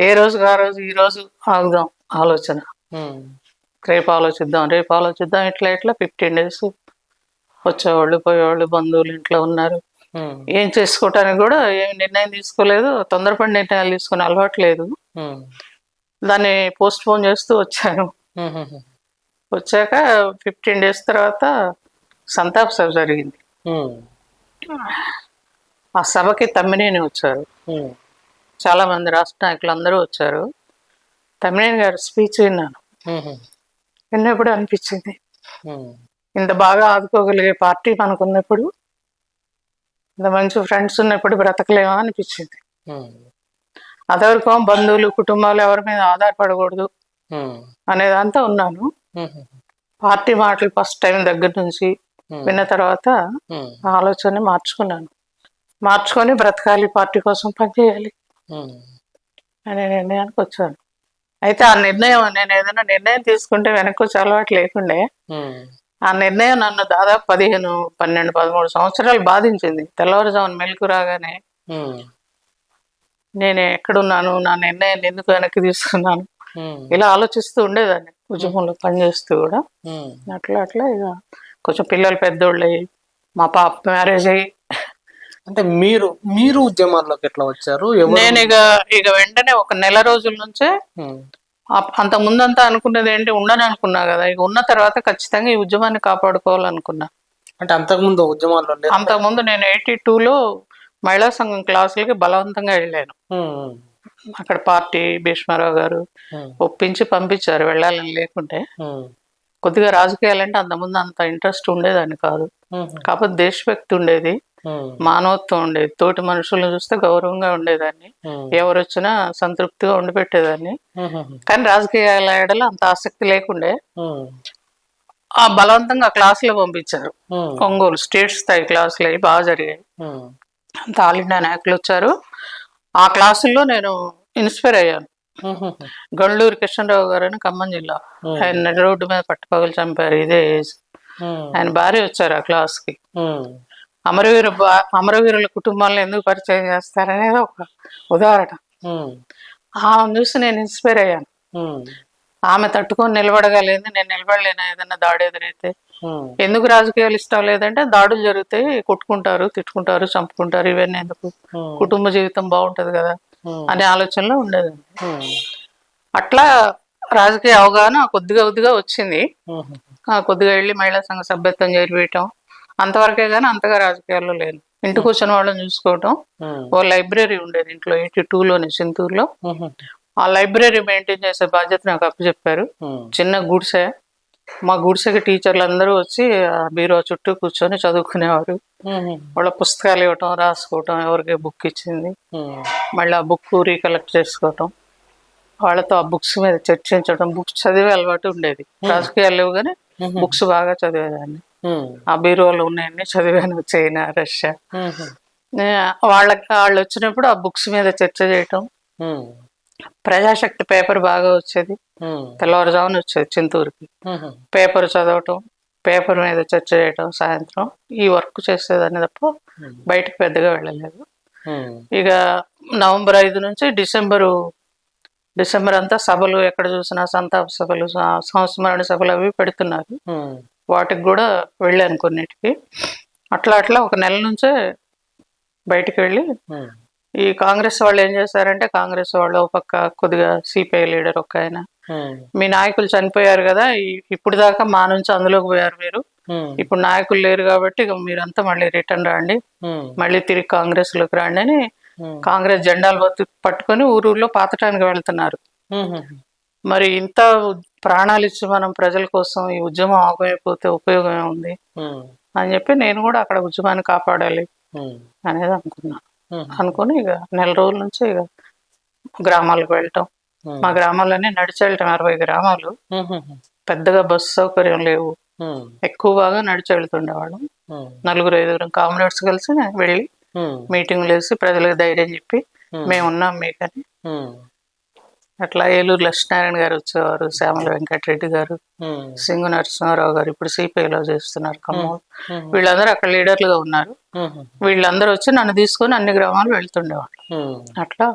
B: ఏ రోజుకు ఆ రోజు, ఈ రోజు ఆగుదాం ఆలోచన, రేపు ఆలోచిద్దాం ఇట్లా 15 days వచ్చేవాళ్ళు పోయేవాళ్ళు, బంధువులు ఇంట్లో ఉన్నారు. ఏం చేసుకోవటానికి కూడా ఏమి నిర్ణయం తీసుకోలేదు, తొందరపడి నిర్ణయాలు తీసుకునే అలవాటు లేదు. దాన్ని పోస్ట్ పోన్ చేస్తూ వచ్చాను. వచ్చాక 15 days తర్వాత సంతాప సభ జరిగింది. ఆ సభకి తమ్మినేని వచ్చారు, చాలా మంది రాష్ట్ర నాయకులు అందరూ వచ్చారు. తమ్మినేని గారు స్పీచ్ విన్నాను. విన్నప్పుడు అనిపించింది, ఇంత బాగా ఆదుకోగలిగే పార్టీ మనకున్నప్పుడు, ఇంత మంచి ఫ్రెండ్స్ ఉన్నప్పుడు బ్రతకలేమా అనిపించింది. అదవరకు బంధువులు కుటుంబాలు ఎవరి మీద ఆధారపడకూడదు అనేదంతా ఉన్నాను. పార్టీ మాటలు ఫస్ట్ టైం దగ్గర నుంచి విన్న తర్వాత ఆలోచన మార్చుకొని బ్రతకాలి, పార్టీ కోసం పనిచేయాలి అనే నిర్ణయానికి వచ్చాను. అయితే ఆ నిర్ణయం, నేను ఏదైనా నిర్ణయం తీసుకుంటే వెనక్కి వచ్చే అలవాటు లేకుండే, ఆ నిర్ణయం నన్ను దాదాపు 12, 13 సంవత్సరాలు బాధించింది. తెల్లవారుజామున మెలకు రాగానే నేను ఎక్కడున్నాను, నా నిర్ణయాన్ని ఎందుకు వెనక్కి తీసుకున్నాను, ఇలా ఆలోచిస్తూ ఉండేదాన్ని ఉద్యమంలో పనిచేస్తూ కూడా. అట్లా ఇక కొంచెం పిల్లలు పెద్దోళ్ళు అయ్యి, మా పాప మ్యారేజ్ అయ్యి.
A: అంటే మీరు ఉద్యమాల్లోకి ఎట్లా వచ్చారు?
B: నేను ఇక వెంటనే ఒక నెల రోజుల నుంచే, అంత ముందంతా అనుకున్నది ఏంటి, ఉండని అనుకున్నా కదా, ఇక ఉన్న తర్వాత ఖచ్చితంగా ఈ ఉద్యమాన్ని కాపాడుకోవాలనుకున్నా.
A: అంటే అంతకుముందు
B: నేను 82లో మహిళా సంఘం క్లాసులకి బలవంతంగా వెళ్ళాను. అక్కడ పార్టీ భీష్మారావు గారు ఒప్పించి పంపించారు, వెళ్ళాలని లేకుంటే. కొద్దిగా రాజకీయాలంటే అంతకుముందు అంత ఇంట్రెస్ట్ ఉండేదాన్ని కాదు, కాకపోతే దేశభక్తి ఉండేది, మానవత్వం ఉండేది, తోటి మనుషులను చూస్తే గౌరవంగా ఉండేదాన్ని, ఎవరు వచ్చినా సంతృప్తిగా ఉండిపెట్టేదాన్ని. కానీ రాజకీయాల ఏడలో అంత ఆసక్తి లేకుండే. ఆ బలవంతంగా క్లాసులో పంపించారు. ఒంగోలు స్టేట్ స్థాయి క్లాసులు అవి బాగా జరిగాయి. అంత ఆల్ ఇండియా నాయకులు వచ్చారు. ఆ క్లాసుల్లో నేను ఇన్స్పైర్ అయ్యాను. గండ్లూరు కిషన్రావు గారు అని ఖమ్మం జిల్లా, ఆయన రోడ్డు మీద పట్టుపగలు చంపారు, ఇదే ఏజ్. ఆయన భార్య వచ్చారు ఆ క్లాస్కి. అమరవీరుల కుటుంబాలను ఎందుకు పరిచయం చేస్తారనేది ఒక ఉదాహరణ. ఆమెను చూసి నేను ఇన్స్పైర్ అయ్యాను. ఆమె తట్టుకొని నిలబడగలేదు, నేను నిలబడలేను ఏదన్నా దాడి ఎదురైతే, ఎందుకు రాజకీయాలు ఇష్టం లేదంటే దాడులు జరుగుతాయి, కొట్టుకుంటారు, తిట్టుకుంటారు, చంపుకుంటారు, ఇవన్నీ ఎందుకు, కుటుంబ జీవితం బాగుంటది కదా అనే ఆలోచనలో ఉండేదండి. అట్లా రాజకీయ అవగాహన కొద్దిగా కొద్దిగా వచ్చింది. కొద్దిగా వెళ్ళి మహిళా సంఘ సభ్యత్వం చేరివేయటం అంతవరకే కానీ అంతగా రాజకీయాల్లో లేను. ఇంటికి వచ్చిన వాళ్ళని చూసుకోవటం. ఓ లైబ్రరీ ఉండేది ఇంట్లో 82లోనే చింతూరులో. ఆ లైబ్రరీ మెయింటైన్ చేసే బాధ్యత నాకు అప్పచెప్పారు. చిన్న గుడిసె. మా గుడిసెకి టీచర్లు అందరూ వచ్చి ఆ బీరో చుట్టూ కూర్చొని చదువుకునేవారు. వాళ్ళ పుస్తకాలు ఇవ్వటం, రాసుకోవటం, ఎవరికి బుక్ ఇచ్చింది మళ్ళీ ఆ బుక్ రీకలెక్ట్ చేసుకోవటం, వాళ్ళతో ఆ బుక్స్ మీద చర్చించడం, బుక్స్ చదివే అలవాటు ఉండేది. రాజకీయాలు లేవు కానీ బుక్స్ బాగా చదివేదాన్ని. ఆ బీరోలో ఉన్నాయన్నీ చదివాను. China, Russia. వాళ్ళు వచ్చినప్పుడు ఆ బుక్స్ మీద చర్చ చేయటం. ప్రజాశక్తి పేపర్ బాగా వచ్చేది, తెల్లవారుజామున వచ్చేది చింతూరుకి. పేపర్ చదవటం, పేపర్ మీద చర్చ చేయటం సాయంత్రం, ఈ వర్క్ చేసేదాన్ని తప్ప బయటకు పెద్దగా వెళ్ళలేదు. ఇక నవంబర్ 5 నుంచి డిసెంబర్ అంతా సభలు, ఎక్కడ చూసినా సంతాప సభలు, సంస్మరణ సభలు అవి పెడుతున్నారు. వాటికి కూడా వెళ్ళాను కొన్నిటికి. అట్లా అట్లా ఒక నెల నుంచే బయటికి వెళ్ళి, ఈ కాంగ్రెస్ వాళ్ళు ఏం చేశారంటే, కాంగ్రెస్ వాళ్ళు ఒక పక్క కొద్దిగా సిపిఐ లీడర్ ఒక ఆయన, మీ నాయకులు చనిపోయారు కదా, ఇప్పుడు దాకా మా నుంచి అందులోకి పోయారు మీరు, ఇప్పుడు నాయకులు లేరు కాబట్టి ఇక మీరంతా మళ్ళీ రిటర్న్ రండి, మళ్ళీ తిరిగి కాంగ్రెస్ లోకి రండి అని కాంగ్రెస్ జెండాలు పట్టుకొని ఊరూర్లో పాతటానికి వెళ్తున్నారు. మరి ఇంత ప్రాణాలు ఇచ్చి మనం ప్రజల కోసం ఈ ఉద్యమం ఆగమైపోతే ఉపయోగం ఏముంది అని చెప్పి నేను కూడా అక్కడ ఉద్యమాన్ని కాపాడాలి అనేది అనుకుని ఇక నెల రోజుల నుంచి ఇక గ్రామాలకు వెళ్ళటం. మా గ్రామాలన్నీ నడిచి వెళ్ళటం. 60 గ్రామాలు. పెద్దగా బస్సు సౌకర్యం లేవు, ఎక్కువ బాగా నడిచి వెళ్తుండేవాళ్ళం. 4-5 కామ్రేడ్స్ కలిసి వెళ్ళి మీటింగ్లు వేసి ప్రజలకు ధైర్యం చెప్పి మేమున్నాం మీకని. అట్లా ఏలూరు లక్ష్మీనారాయణ గారు వచ్చేవారు, శ్యామల వెంకటరెడ్డి గారు, సింగు నరసింహారావు గారు, ఇప్పుడు సిపిఐలో చేస్తున్నారు ఖమ్మం. వీళ్ళందరూ అక్కడ లీడర్లుగా ఉన్నారు. వీళ్ళందరూ వచ్చి నన్ను తీసుకొని అన్ని గ్రామాలు వెళ్తుండేవాళ్ళు. అట్లా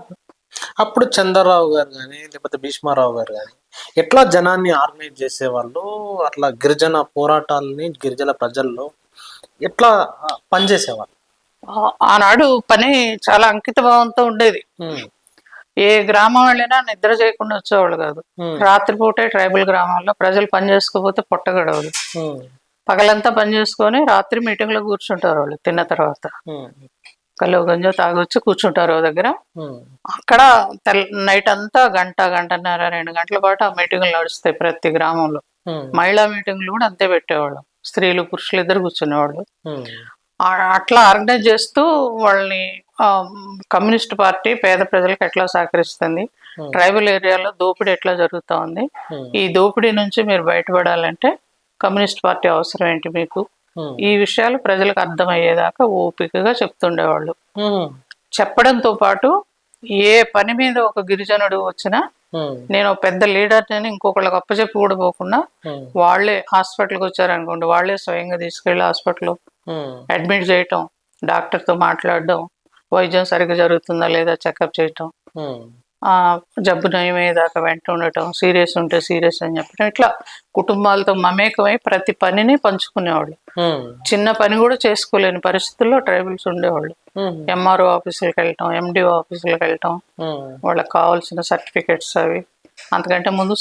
A: అప్పుడు చంద్రరావు గారు కానీ లేకపోతే భీష్మారావు గారు కానీ ఎట్లా జనాన్ని ఆర్గనైజ్ చేసేవాళ్ళు, అట్లా గిరిజన పోరాటాలని గిరిజన ప్రజల్లో ఎట్లా పనిచేసేవాళ్ళు?
B: ఆనాడు పని చాలా అంకిత భావంతో ఉండేది. ఏ గ్రామం వెళ్ళినా నిద్ర చేయకుండా వచ్చేవాళ్ళు కాదు. రాత్రిపూటే ట్రైబల్ గ్రామాల్లో ప్రజలు పని చేసుకోకపోతే పొట్టగడవదు. పగలంతా పని చేసుకొని రాత్రి మీటింగ్ లో కూర్చుంటారు. వాళ్ళు తిన్న తర్వాత కల్లో గంజో తాగొచ్చి కూర్చుంటారు దగ్గర. అక్కడ నైట్ అంతా గంటన్నర 2 గంటల పాటు ఆ మీటింగ్లు నడుస్తాయి ప్రతి గ్రామంలో. మహిళా మీటింగ్లు కూడా అంతే పెట్టేవాళ్ళు. స్త్రీలు పురుషులు ఇద్దరు కూర్చునేవాళ్ళు. అట్లా ఆర్గనైజ్ చేస్తూ వాళ్ళని కమ్యూనిస్ట్ పార్టీ పేద ప్రజలకు ఎట్లా సహకరిస్తుంది, ట్రైబల్ ఏరియాలో దోపిడీ ఎట్లా జరుగుతూ ఉంది, ఈ దోపిడీ నుంచి మీరు బయటపడాలంటే కమ్యూనిస్ట్ పార్టీ అవసరం ఏంటి మీకు, ఈ విషయాలు ప్రజలకు అర్థమయ్యేదాకా ఓపికగా చెప్తుండేవాళ్ళు. చెప్పడంతో పాటు ఏ పని మీద ఒక గిరిజనుడు వచ్చినా నేను పెద్ద లీడర్ని ఇంకొకళ్ళకి అప్పచెప్పి కూడా పోకుండా వాళ్ళే హాస్పిటల్కి వచ్చారనుకోండి, వాళ్ళే స్వయంగా తీసుకెళ్లి హాస్పిటల్లో అడ్మిట్ చేయటం, డాక్టర్తో మాట్లాడడం, వైద్యం సరిగ్గా జరుగుతుందా లేదా చెకప్ చేయటం, జబ్బు నయమయ్యేదాకా వెంట ఉండటం, సీరియస్ ఉంటే సీరియస్ అని చెప్పడం, ఇట్లా కుటుంబాలతో మమేకమై ప్రతి పనిని పంచుకునేవాళ్ళు. చిన్న పని కూడా చేసుకోలేని పరిస్థితుల్లో ట్రైబల్స్ ఉండేవాళ్ళు. ఎంఆర్ఓ ఆఫీసులకు వెళ్ళటం, ఎండిఓ ఆఫీసులకు వెళ్ళటం, వాళ్ళకి కావాల్సిన సర్టిఫికెట్స్ అవి. అంతకంటే ముందు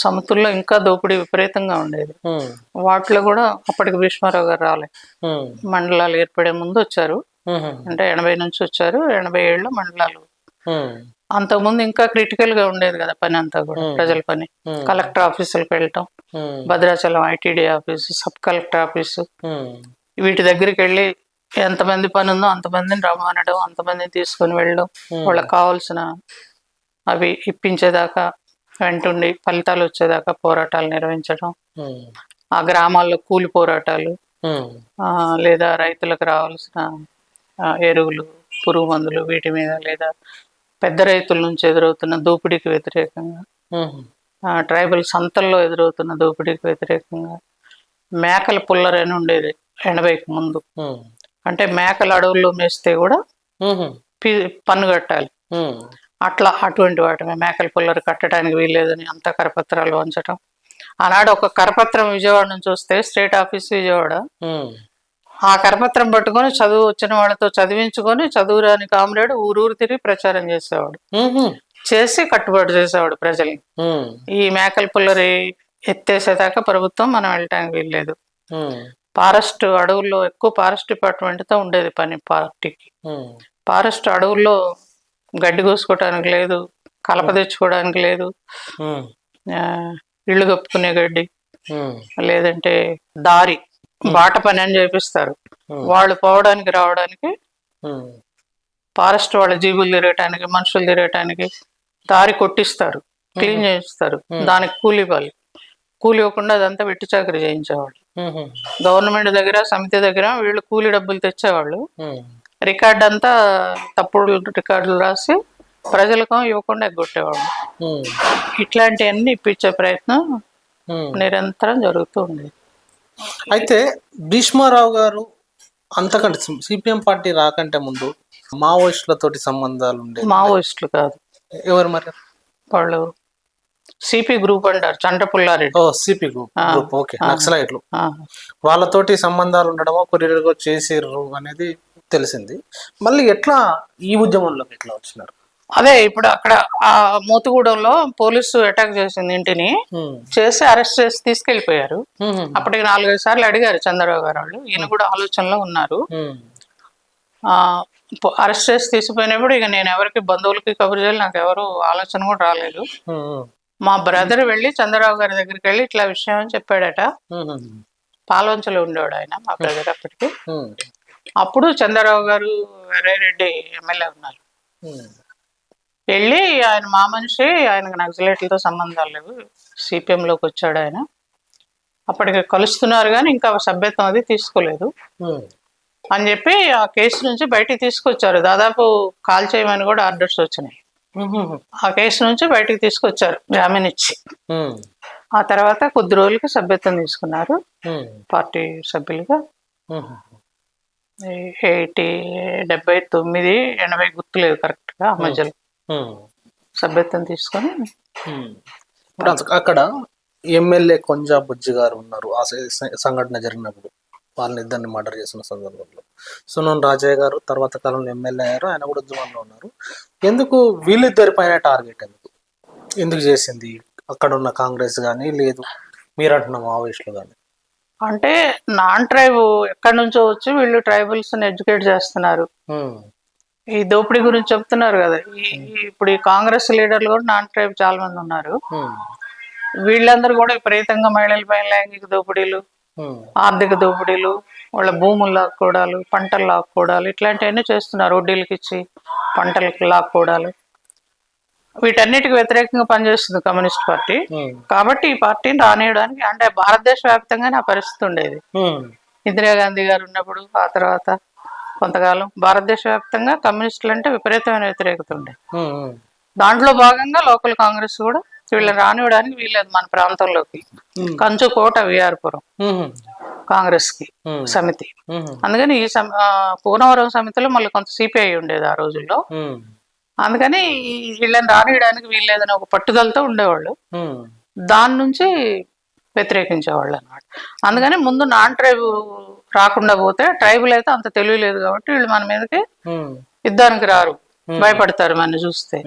B: సముతుల్లో ఇంకా దోపిడీ విపరీతంగా ఉండేది. వాటిలో కూడా అప్పటికి భీష్మారావు గారు రాలే, మండలాలు ఏర్పడే ముందు వచ్చారు. అంటే 80 నుంచి వచ్చారు. 87లో మండలాలు. అంతకుముందు ఇంకా క్రిటికల్ గా ఉండేది కదా పని అంతా కూడా, ప్రజల పని. కలెక్టర్ ఆఫీసులకు వెళ్ళటం, Bhadrachalam ITD office, sub collector office, వీటి దగ్గరికి వెళ్ళి ఎంతమంది పని ఉందో అంతమందిని రమ్మనడం, అంతమందిని తీసుకొని వెళ్ళడం, వాళ్ళకి కావాల్సిన అవి ఇప్పించేదాకా వెంటుండి ఫలితాలు వచ్చేదాకా పోరాటాలు నిర్వహించడం. ఆ గ్రామాల్లో కూలి పోరాటాలు, లేదా రైతులకు రావాల్సిన ఎరువులు, పురుగు మందులు వీటి మీద, లేదా పెద్ద రైతుల నుంచి ఎదురవుతున్న దోపిడీకి వ్యతిరేకంగా, ట్రైబల్ సంతల్లో ఎదురవుతున్న దోపిడీకి వ్యతిరేకంగా, మేకల పుల్లర్ అని ఉండేది 80కి ముందు. అంటే మేకలు అడవుల్లో మేస్తే కూడా పన్ను కట్టాలి. అట్లా అటువంటి వాటి మేకల పుల్లర్ కట్టడానికి వీల్లేదని అంతా కరపత్రాలు వంచటం, ఆనాడు ఒక కరపత్రం విజయవాడ నుంచి వస్తే, స్టేట్ ఆఫీస్ విజయవాడ, ఆ కరపత్రం పట్టుకొని చదువు వచ్చిన వాళ్ళతో చదివించుకొని చదువురాని కామ్రేడ్ ఊరూరు తిరిగి ప్రచారం చేసేవాడు. చేసి కట్టుబాటు చేసేవాడు ప్రజల్ని. ఈ మేకల పుల్లరి ఎత్తేసేదాకా ప్రభుత్వం మనం వెళ్ళటానికి వీల్లేదు. ఫారెస్ట్ అడవుల్లో ఎక్కువ ఫారెస్ట్ డిపార్ట్మెంట్ తో ఉండేది పని పార్టీకి. ఫారెస్ట్ అడవుల్లో గడ్డి కోసుకోవటానికి లేదు, కలప తెచ్చుకోవడానికి లేదు, ఇళ్ళు కప్పుకునే గడ్డి, లేదంటే దారి బాట పని అని చేపిస్తారు. వాళ్ళు పోవడానికి రావడానికి, ఫారెస్ట్ వాళ్ళ జీబులు తిరగటానికి, మనుషులు తిరగటానికి దారి కొట్టిస్తారు, క్లీన్ చేయిస్తారు. దానికి కూలి ఇవ్వాలి. కూలి ఇవ్వకుండా అదంతా వెట్టి చాకరీ చేయించేవాళ్ళు. గవర్నమెంట్ దగ్గర, సమితి దగ్గర వీళ్ళు కూలి డబ్బులు తెచ్చేవాళ్ళు. రికార్డ్ అంతా తప్పుడు రికార్డులు రాసి ప్రజలకు ఇవ్వకుండా ఎగ్గొట్టేవాళ్ళు. ఇట్లాంటివన్నీ ఇప్పించే ప్రయత్నం నిరంతరం జరుగుతూ ఉండేది.
A: అయితే భీష్మారావు గారు అంతకంటే సిపిఎం పార్టీ రాకంటే ముందు మావోయిస్టులతోటి సంబంధాలు ఉండేవి.
B: మావోయిస్టులు కాదు,
A: ఎవరు మరి?
B: వాళ్ళు సిపి గ్రూప్ అంటారు, చంటపుల్లారెడ్డి.
A: సిపి గ్రూప్, ఓకే, నక్సలైట్లు. వాళ్ళతోటి సంబంధాలు ఉండడమో కొరియర్గా చేసిర్రు అనేది తెలిసింది. మళ్ళీ ఎట్లా ఈ ఉద్యమంలోకి ఎట్లా వచ్చినారు?
B: అదే ఇప్పుడు అక్కడ ఆ మోతుగూడెంలో పోలీసు అటాక్ చేసింది, ఇంటిని చేసి అరెస్ట్ చేసి తీసుకెళ్లిపోయారు. అప్పటికి 4-5 సార్లు అడిగారు చంద్రబాబు గారు వాళ్ళు. ఈయన కూడా ఆలోచనలో ఉన్నారు. అరెస్ట్ చేసి తీసుకుపోయినప్పుడు ఇక నేను ఎవరికి బంధువులకి కబురు చేయాలి, నాకు ఎవరు ఆలోచన కూడా రాలేదు. మా బ్రదర్ వెళ్ళి చంద్రబాబు గారి దగ్గరికి వెళ్ళి ఇట్లా విషయం అని చెప్పాడట. పాల్వంచలో ఉండేవాడు ఆయన, మా బ్రదర్ అప్పటికి. అప్పుడు చంద్రబాబు గారు ఎర్రారెడ్డి ఎమ్మెల్యే ఉన్నారు. వెళ్ళి ఆయన మా మనిషి, ఆయనకు నక్సలైట్లతో సంబంధాలు లేవు, సిపిఎంలోకి వచ్చాడు ఆయన. అప్పటికి కలుస్తున్నారు కానీ ఇంకా సభ్యత్వం అది తీసుకోలేదు అని చెప్పి ఆ కేసు నుంచి బయటికి తీసుకొచ్చారు. దాదాపు కాల్ చేయమని కూడా ఆర్డర్స్ వచ్చినాయి. ఆ కేసు నుంచి బయటికి తీసుకొచ్చారు జామీన్ ఇచ్చి. ఆ తర్వాత కొద్ది రోజులకి సభ్యత్వం తీసుకున్నారు పార్టీ సభ్యులుగా. 79, 80 గుర్తులేదు కరెక్ట్ గా, ఆ మధ్యలో సభ్యత్వం తీసుకొని.
A: అక్కడ ఎమ్మెల్యే కొంజా బుజ్జి గారు ఉన్నారు ఆ సంఘటన జరిగినప్పుడు. వాళ్ళని ఇద్దరిని మర్డర్ చేసిన సందర్భంలో సునోన్ రాజయ్య గారు తర్వాత కాలంలో ఎమ్మెల్యే అయ్యారు. ఆయన కూడా ఉద్యమంలో ఉన్నారు. ఎందుకు వీళ్ళిద్దరి పైన టార్గెట్ ఎందుకు చేసింది అక్కడ ఉన్న కాంగ్రెస్ కానీ, లేదు మీరు అంటున్న మావోయిస్టులు కానీ?
B: అంటే నాన్ ట్రైబ్ ఎక్కడి నుంచో వచ్చి వీళ్ళు ట్రైబల్స్ ఎడ్యుకేట్ చేస్తున్నారు. ఈ దోపిడీ గురించి చెప్తున్నారు కదా. ఇప్పుడు ఈ కాంగ్రెస్ లీడర్లు కూడా నాన్ ట్రైబ్ చాలా మంది ఉన్నారు. వీళ్ళందరూ కూడా విపరీతంగా మహిళల పైన లైంగిక దోపిడీలు, ఆర్థిక దోపిడీలు, వాళ్ళ భూములు లాక్కోవడాలు, పంటలు లాక్కోవడాలు, ఇట్లాంటివన్నీ చేస్తున్నారు. వడ్డీలకి ఇచ్చి పంటలకు లాక్కోవడాలు. వీటన్నిటికి వ్యతిరేకంగా పనిచేస్తుంది కమ్యూనిస్ట్ పార్టీ. కాబట్టి ఈ పార్టీని రానియడానికి, అంటే భారతదేశ వ్యాప్తంగానే ఆ పరిస్థితి ఉండేది. ఇందిరాగాంధీ గారు ఉన్నప్పుడు, ఆ తర్వాత కొంతకాలం భారతదేశ వ్యాప్తంగా కమ్యూనిస్టులు అంటే విపరీతమైన వ్యతిరేకత ఉండేది. దాంట్లో భాగంగా లోకల్ కాంగ్రెస్ కూడా వీళ్ళని రానివ్వడానికి వీళ్ళది. మన ప్రాంతంలోకి కంచుకోట విఆర్పురం కాంగ్రెస్ కి సమితి. అందుకని ఈ పూర్ణవరం సమితిలో మళ్ళీ కొంత సిపిఐ ఉండేది ఆ రోజుల్లో. అందుకని వీళ్ళని రానియడానికి వీళ్ళేదని ఒక పట్టుదలతో ఉండేవాళ్ళు. దాని నుంచి వ్యతిరేకించేవాళ్ళు అన్నమాట. అందుకని ముందు నాన్ ట్రైబ్ రాకుండా పోతే, ట్రైబుల్ అయితే అంత తెలియలేదు కాబట్టి వీళ్ళు మన మీదకి యుద్ధానికి రారు, భయపడతారు మన చూస్తే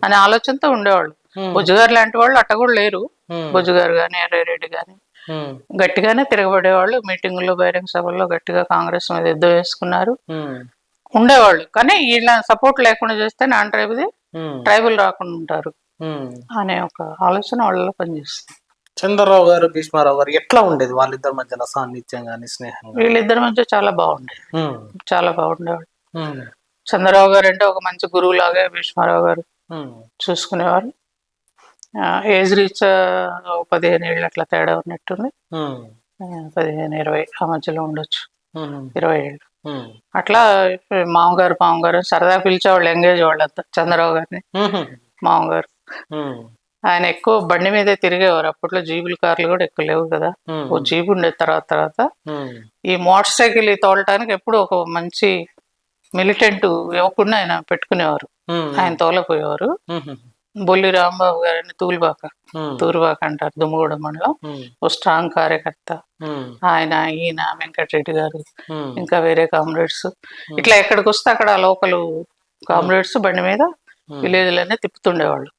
B: అనే ఆలోచనతో ఉండేవాళ్ళు. బుజ్జుగారు లాంటి వాళ్ళు అట్ట కూడా లేరు. బుజ్జుగారు కానీ, ఎర్రారెడ్డి కానీ గట్టిగానే తిరగబడేవాళ్ళు. మీటింగుల్లో, బహిరంగ సభల్లో గట్టిగా కాంగ్రెస్ మీద యుద్ధం వేసుకున్నారు, ఉండేవాళ్ళు. కానీ వీళ్ళ సపోర్ట్ లేకుండా చేస్తే నాన్ ట్రైబ్ది ట్రైబుల్ రాకుండా ఉంటారు అనే ఒక ఆలోచన వాళ్ళలో పనిచేస్తుంది.
A: చంద్రరావు గారు, భీష్మారావు గారు ఎట్లా ఉండేది వాళ్ళిద్దరి మధ్యలో సాన్నిధ్యం కానీ, స్నేహం?
B: వీళ్ళిద్దరి మధ్య చాలా బాగుండేది, చాలా బాగుండేవాళ్ళు. చంద్రరావు గారు అంటే ఒక మంచి గురువు లాగా భీష్మారావు గారు చూసుకునేవారు. ఏజ్ రీచ్ 15 ఏళ్ళు అట్లా తేడా ఉన్నట్టుంది. 15-20 ఆ మధ్యలో ఉండొచ్చు, 20 ఏళ్ళు అట్లా. మామగారు సరదా పిలిచేవాళ్ళు, ఎంగేజ్ వాళ్ళంతా చంద్రరావు గారిని మామగారు. ఆయన ఎక్కువ బండి మీదే తిరిగేవారు. అప్పట్లో జీబుల కార్లు కూడా ఎక్కువ లేవు కదా, ఓ జీబు ఉండేది. తర్వాత ఈ మోటార్ సైకిల్ తోలటానికి ఎప్పుడు ఒక మంచి మిలిటెంట్ యువకుడిని ఆయన పెట్టుకునేవారు, ఆయన తోలపోయేవారు. బొల్లి రాంబాబు గారిని తూరుబాక అంటారు, దుమ్మగూడెం మండలం. ఓ స్ట్రాంగ్ కార్యకర్త ఆయన, ఈయన వెంకటరెడ్డి గారు, ఇంకా వేరే కామ్రేడ్స్, ఇట్లా ఎక్కడికి వస్తే అక్కడ లోకల్ కామ్రేడ్స్ బండి మీద విలేజ్లన్నీ తిప్పుతుండేవాళ్ళు.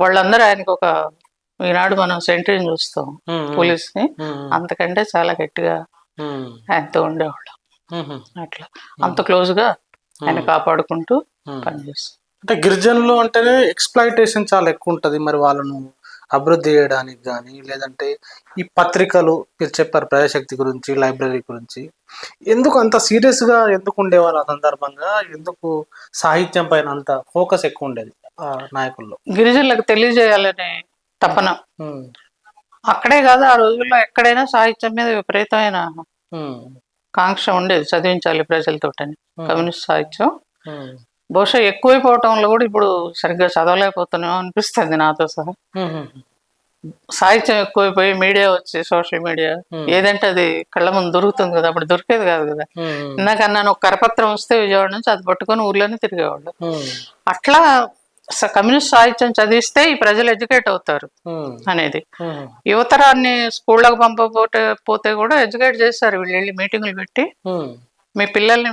B: వాళ్ళందరూ ఆయనకు ఒక, ఈనాడు మనం సెంట్రీని చూస్తాం పోలీస్ ని, అంతకంటే చాలా గట్టిగా ఆయనతో ఉండేవాళ్ళు. అట్లా అంత క్లోజ్ గా ఆయన కాపాడుకుంటూ పనిచేస్తాం.
A: అంటే గిరిజనులు అంటేనే ఎక్స్‌ప్లాయిటేషన్ చాలా ఎక్కువ ఉంటుంది. మరి వాళ్ళను అభివృద్ధి చేయడానికి కానీ, లేదంటే ఈ పత్రికలు మీరు చెప్పారు ప్రజాశక్తి గురించి, లైబ్రరీ గురించి, ఎందుకు అంత సీరియస్గా ఎందుకు ఉండేవారు ఆ సందర్భంగా? ఎందుకు సాహిత్యం పైన అంత ఫోకస్ ఎక్కువ ఉండేది ఆ నాయకుల్లో?
B: గిరిజనులకు తెలియజేయాలనే తపన. అక్కడే కాదు, ఆ రోజుల్లో ఎక్కడైనా సాహిత్యం మీద విపరీతమైన కాంక్ష ఉండేది, చదివించాలి ప్రజలతోటని. కమ్యూనిస్ట్ సాహిత్యం బహుశా ఎక్కువైపోవటంలో కూడా ఇప్పుడు సరిగ్గా చదవలేకపోతున్నామో అనిపిస్తుంది నాతో సహా. సాహిత్యం ఎక్కువైపోయి మీడియా వచ్చి, సోషల్ మీడియా ఏదంటే అది కళ్ళ ముందు దొరుకుతుంది కదా, అప్పుడు దొరికేది కాదు కదా. ఇందాకన్నా ఒక కరపత్రం వస్తే విజయవాడ నుంచి అది పట్టుకొని ఊర్లోనే తిరిగేవాళ్ళు. అట్లా కమ్యూనిస్ట్ సాహిత్యం చదివిస్తే ఈ ప్రజలు ఎడ్యుకేట్ అవుతారు అనేది. యువతరాన్ని స్కూళ్ళకు పంపకపోతే కూడా ఎడ్యుకేట్ చేస్తారు వీళ్ళు, వెళ్ళి మీటింగులు పెట్టి మీ పిల్లల్ని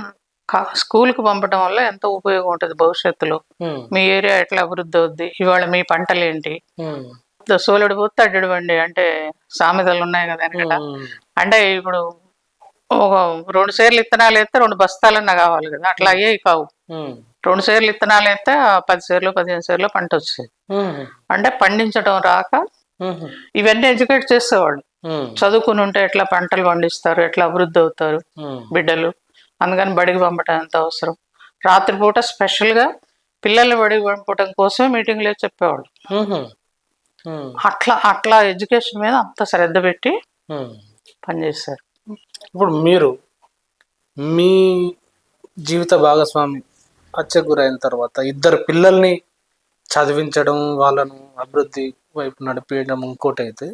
B: స్కూల్కి పంపడం వల్ల ఎంతో ఉపయోగం ఉంటుంది భవిష్యత్తులో, మీ ఏరియా ఎట్లా అభివృద్ధి అవుద్ది, ఇవాళ మీ పంటలు ఏంటి, సోలెడు పోతే అడ్డడు బండి అంటే సామెతలు ఉన్నాయి కదా వెనకట. అంటే ఇప్పుడు ఒక 2 సేర్లు ఇత్తనాలు వేస్తే 2 బస్తాలన్నా కావాలి కదా, అట్లా అయ్యేవి కావు. 2 సేర్లు ఇత్తనాలు వేస్తే 10 సేర్లు 15 సేర్లు పంట వచ్చేది. అంటే పండించడం రాక ఇవన్నీ ఎడ్యుకేట్ చేసేవాళ్ళు. చదువుకుని ఉంటే ఎట్లా పంటలు పండిస్తారు, ఎట్లా అభివృద్ధి అవుతారు బిడ్డలు, అందుకని బడికి పంపటం ఎంత అవసరం. రాత్రిపూట స్పెషల్గా పిల్లల్ని బడికి పంపటం కోసమే మీటింగ్లో చెప్పేవాళ్ళు. అట్లా ఎడ్యుకేషన్ మీద అంత శ్రద్ధ పెట్టి పనిచేశారు.
A: ఇప్పుడు మీరు మీ జీవిత భాగస్వామి హత్యకు గురైన తర్వాత 2 పిల్లల్ని చదివించడం, వాళ్ళను అభివృద్ధి వైపు నడిపించడం, ఇంకోటి అయితే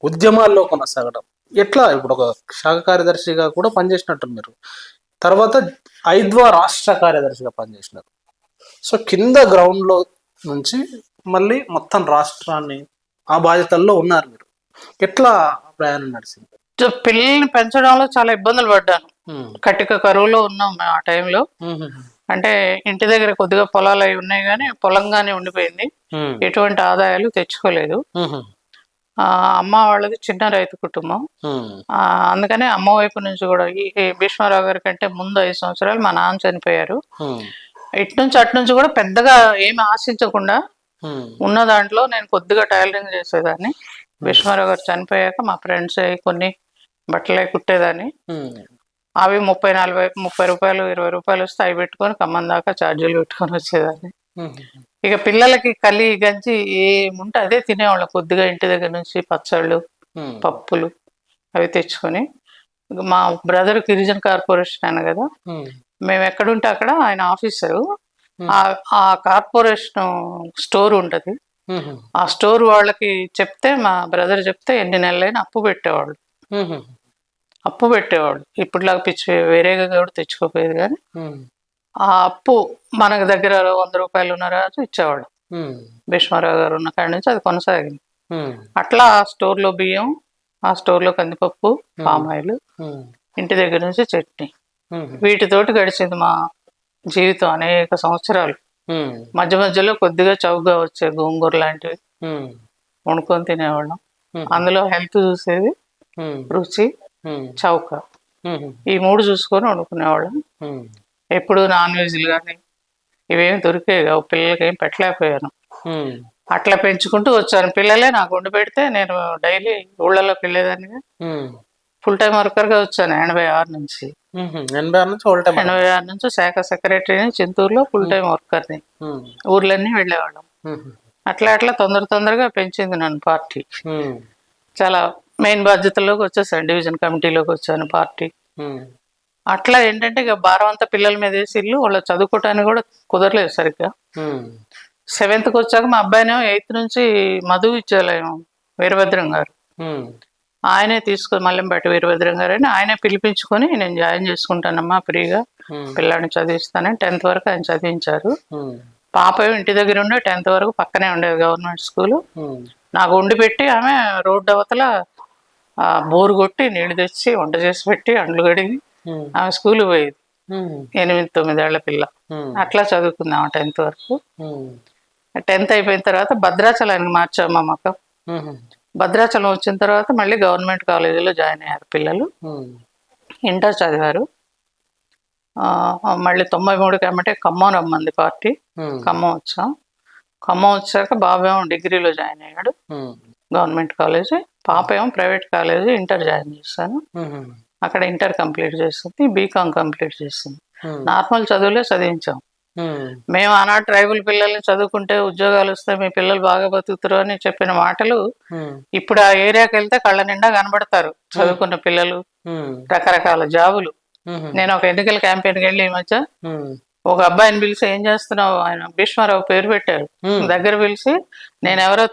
A: ఉద్యమాల్లో కొనసాగడం ఎట్లా? ఇప్పుడు ఒక శాఖ కార్యదర్శిగా కూడా పనిచేసినట్టు మీరు, తర్వాత ఐద్వా రాష్ట్ర కార్యదర్శిగా పనిచేసినారు. సో కింద గ్రౌండ్లో నుంచి మళ్ళీ మొత్తం రాష్ట్రాన్ని ఆ బాధ్యతల్లో ఉన్నారు మీరు. ఎట్లా ప్రయాణం నడిచింది?
B: పిల్లల్ని పెంచడంలో చాలా ఇబ్బందులు పడ్డాను. కటిక కరువులో ఉన్నాం మేము ఆ టైంలో. అంటే ఇంటి దగ్గర కొద్దిగా పొలాలు అవి ఉన్నాయి కానీ పొలంగానే ఉండిపోయింది, ఎటువంటి ఆదాయాలు తెచ్చుకోలేదు. అమ్మ వాళ్ళది చిన్న రైతు కుటుంబం, అందుకనే అమ్మ వైపు నుంచి కూడా ఈ భీష్మారావు గారి కంటే ముందు 5 సంవత్సరాలు మా నాన్న చనిపోయారు. ఇటు నుంచి అటు నుంచి కూడా పెద్దగా ఏమి ఆశించకుండా ఉన్న దాంట్లో నేను కొద్దిగా టైలరింగ్ చేసేదాన్ని. భీష్మారావు గారు చనిపోయాక మా ఫ్రెండ్స్ కొన్ని బట్టలే కుట్టేదాన్ని. అవి 30 రూపాయలు 20 రూపాయలు వస్తే అవి పెట్టుకొని ఖమ్మం దాకా ఛార్జీలు పెట్టుకొని వచ్చేదాన్ని. ఇక పిల్లలకి కలి గంజి ఏముంటే అదే తినేవాళ్ళం కొద్దిగా, ఇంటి దగ్గర నుంచి పచ్చళ్ళు పప్పులు అవి తెచ్చుకొని. మా బ్రదర్ గిరిజన కార్పొరేషన్ ఆయన కదా, మేము ఎక్కడుంటే అక్కడ ఆయన ఆఫీసరు. ఆ కార్పొరేషన్ స్టోర్ ఉంటది, ఆ స్టోర్ వాళ్ళకి చెప్తే, మా బ్రదర్ చెప్తే ఎన్ని నెలలైనా అప్పు పెట్టేవాళ్ళు. ఇప్పటిలాగా పిచ్చి వేరేగా కూడా తెచ్చుకోపోయేది కానీ ఆ అప్పు మనకు దగ్గర 100 రూపాయలు ఉన్న రాజు ఇచ్చేవాడు. భీష్మారావు గారు ఉన్న కాడి నుంచి అది కొనసాగింది. అట్లా ఆ స్టోర్లో బియ్యం, ఆ స్టోర్లో కందిపప్పు, పామాయిల్, ఇంటి దగ్గర నుంచి చట్నీ, వీటితోటి గడిచింది మా జీవితం అనేక సంవత్సరాలు. మధ్య మధ్యలో కొద్దిగా చౌకగా వచ్చే గోంగూర లాంటివి వండుకొని తినేవాళ్ళం. అందులో హెల్త్ చూసేది, రుచి, చౌక, ఈ 3 చూసుకొని వండుకునేవాళ్ళం. ఎప్పుడు నాన్ వెజ్లు కానీ ఇవేమి దొరికేవి కావు, పిల్లలకి ఏం పెట్టలేకపోయాను. అట్లా పెంచుకుంటూ వచ్చాను. పిల్లలే నాకు వండి పెడితే నేను డైలీ ఊళ్ళలోకి వెళ్ళేదాన్ని. ఫుల్ టైం వర్కర్గా వచ్చాను 86 నుంచి. 86 నుంచి శాఖ సెక్రటరీని, చింతూరులో ఫుల్ టైం వర్కర్ని, ఊర్లన్నీ వెళ్ళేవాళ్ళం. అట్లా తొందరగా పెంచింది నన్ను పార్టీ. చాలా మెయిన్ బాధ్యతల్లోకి వచ్చేసాను, డివిజన్ కమిటీలోకి వచ్చాను పార్టీ. అట్లా ఏంటంటే ఇక భారం అంతా పిల్లల మీద వేసి ఇల్లు, వాళ్ళు చదువుకోవటానికి కూడా కుదరలేదు సరిగ్గా. 7th వచ్చాక మా అబ్బాయినేమో 8th నుంచి మధు విద్యాలయం వీరభద్రం గారు ఆయనే తీసుకొని, మల్లెంపేట వీరభద్రం గారు అని ఆయనే పిలిపించుకొని, నేను జాయిన్ చేసుకుంటానమ్మా ఫ్రీగా, పిల్లాడిని చదివిస్తానని 10th వరకు ఆయన చదివించారు. పాప ఇంటి దగ్గర ఉండే 10th వరకు పక్కనే ఉండేది గవర్నమెంట్ స్కూల్. నాకు వండి పెట్టి ఆమె రోడ్డు అవతల బోరు కొట్టి నీళ్లు తెచ్చి వంట చేసి పెట్టి అండ్లు కడిగి ఆమె స్కూల్కి పోయేది. 8-9 ఏళ్ల పిల్ల. అట్లా చదువుకుందాం 10th వరకు. 10th అయిపోయిన తర్వాత భద్రాచలానికి మార్చాము మా అమ్మక. భద్రాచలం వచ్చిన తర్వాత మళ్ళీ గవర్నమెంట్ కాలేజీలో జాయిన్ అయ్యారు పిల్లలు. ఇంటర్ చదివారు. మళ్ళీ 93కి ఏమంటే ఖమ్మం రమ్మంది పార్టీ. ఖమ్మం వచ్చాం. ఖమ్మం వచ్చాక బాబు ఏమో డిగ్రీలో జాయిన్ అయ్యాడు గవర్నమెంట్ కాలేజీ. పాప ఏమో ప్రైవేట్ కాలేజీ ఇంటర్ జాయిన్ చేశాను. అక్కడ ఇంటర్ కంప్లీట్ చేస్తుంది, బీకామ్ కంప్లీట్ చేస్తుంది. నార్మల్ చదువులే చదివించాం మేము. ఆనాడు ట్రైబల్ పిల్లల్ని చదువుకుంటే ఉద్యోగాలు వస్తాయి, మీ పిల్లలు బాగా బతుకుతారు అని చెప్పిన మాటలు ఇప్పుడు ఆ ఏరియాకి వెళ్తే కళ్ళ నిండా కనబడతారు చదువుకున్న పిల్లలు, రకరకాల జాబులు. నేను ఒక ఎన్నికల క్యాంపెయిన్కి వెళ్ళి ఈ మధ్య ఒక అబ్బాయిని పిలిచి ఏం చేస్తున్నావు, ఆయన భీష్మారావు పేరు పెట్టారు, దగ్గర పిలిచి నేను ఎవరో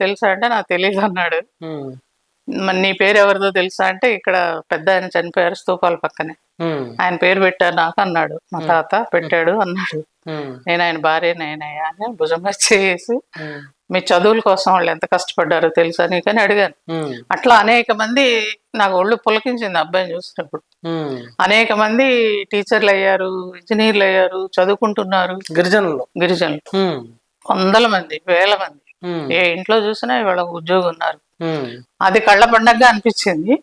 B: తెలుసా అంటే నాకు తెలియదు అన్నాడు. మరి నీ పేరు ఎవరిదో తెలుసా అంటే ఇక్కడ పెద్ద ఆయన చనిపోయారు స్తూపాల పక్కనే, ఆయన పేరు పెట్టారు నాకు అన్నాడు. మా తాత పెట్టాడు అన్నాడు. నేను ఆయన భార్య నేనయ్యా అని భుజం చేసి మీ చదువుల కోసం వాళ్ళు ఎంత కష్టపడ్డారో తెలుసా నీకని అడిగాను. అట్లా అనేక మంది నాకు ఒళ్ళు పులకించింది అబ్బాయిని చూసినప్పుడు. అనేక మంది టీచర్లు అయ్యారు, ఇంజనీర్లు అయ్యారు, చదువుకుంటున్నారు. గిరిజనులు వందల మంది, వేల మంది. ఏ ఇంట్లో చూసినా ఇవాళ ఉద్యోగం ఉన్నారు. అది కళ్ళ పండగగా అనిపించింది.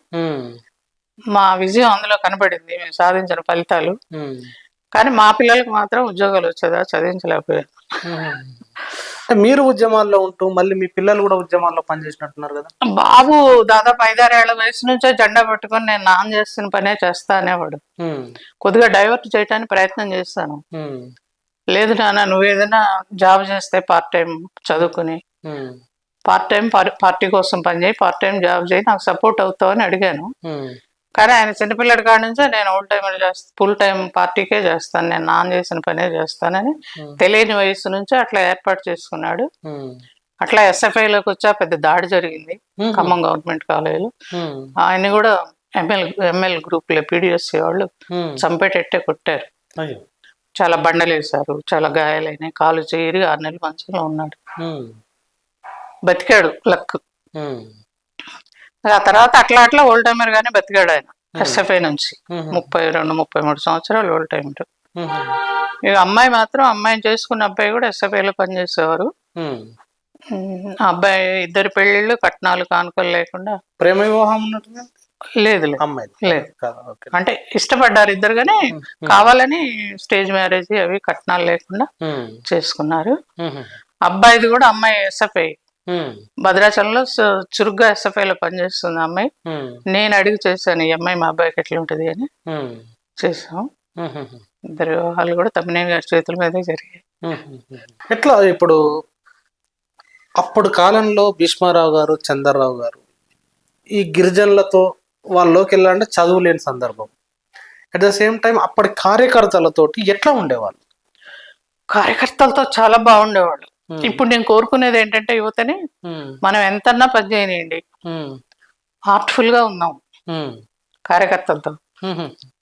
B: మా విజయం అందులో కనబడింది, మేము సాధించిన ఫలితాలు. కానీ మా పిల్లలకు మాత్రం ఉద్యోగాలు వచ్చేదా చదివించలేకపోయారు.
A: మీరు ఉద్యమాల్లో ఉంటూ మళ్ళీ మీ పిల్లలు కూడా ఉద్యమాల్లో పనిచేసినట్టున్నారు కదా.
B: బాబు దాదాపు 5-6 ఏళ్ల వయసు నుంచే జెండా పట్టుకొని నేను నాన్న చేస్తున్న పనే చేస్తా అనేవాడు. కొద్దిగా డైవర్ట్ చేయడానికి ప్రయత్నం చేస్తాను. లేదు నాన్న నువ్వు ఏదైనా జాబ్ చేస్తే పార్ట్ టైం చదువుకుని పార్ట్ టైం పార్టీ కోసం పనిచేయి, పార్ట్ టైం జాబ్ చేయి, నాకు సపోర్ట్ అవుతావు అని అడిగాను. కానీ ఆయన చిన్నపిల్లడి కాడ నుంచే నేను ఫుల్ టైం పార్టీకే చేస్తాను, నేను నాన్న చేసిన పనే చేస్తానని తెలియని వయసు నుంచే అట్లా ఏర్పాటు చేసుకున్నాడు. అట్లా SFIలోకి వచ్చా పెద్ద దాడి జరిగింది ఖమ్మం గవర్నమెంట్ కాలేజీలో. ఆయన కూడా ML గ్రూప్లో PDSC వాళ్ళు చంపేటట్టే కొట్టారు. చాలా బండలేశారు, చాలా గాయాలైనాయి, కాలు చేరి 6 నెలలు మంచంలో ఉన్నాడు. బతికాడు లక్. ఆ తర్వాత అట్లా ఓల్డ్ టైమర్ గానే బతికాడు ఆయన SFI నుంచి. 32-33 సంవత్సరాలు ఓల్డ్ టైమర్. ఇక అమ్మాయి మాత్రం, అమ్మాయిని చేసుకున్న అబ్బాయి కూడా SFIలో పనిచేసేవారు. అబ్బాయి 2 పెళ్లిళ్ళు, కట్నాలు కానుకలు లేకుండా.
A: ప్రేమ వివాహం
B: లేదు లేదు, అంటే ఇష్టపడ్డారు ఇద్దరు కానీ కావాలని స్టేజ్ మ్యారేజ్ అవి కట్నాలు లేకుండా చేసుకున్నారు. అబ్బాయిది కూడా, అమ్మాయి SFI భద్రాచలంలో చురుగ్గా SFIలో పనిచేస్తుంది అమ్మాయి. నేను అడిగి చేశాను ఈ అమ్మాయి మా అబ్బాయికి ఎట్లా ఉంటది అని. చేసాం. 2 వివాహాలు కూడా తమ్మినేని గారి చేతుల మీదే జరిగాయి.
A: ఎట్లా ఇప్పుడు అప్పుడు కాలంలో భీష్మారావు గారు, చంద్రరావు గారు ఈ గిరిజనులతో వాళ్ళలోకి వెళ్ళాలంటే చదువు లేని సందర్భం. అట్ ద సేమ్ టైం అప్పటి కార్యకర్తలతోటి ఎట్లా ఉండేవాళ్ళు?
B: కార్యకర్తలతో చాలా బాగుండేవాళ్ళు. ఇప్పుడు నేను కోరుకునేది ఏంటంటే యువతని మనం ఎంతన్నా పని చేయనియండి, హార్ట్ఫుల్ గా ఉన్నాం కార్యకర్తలతో.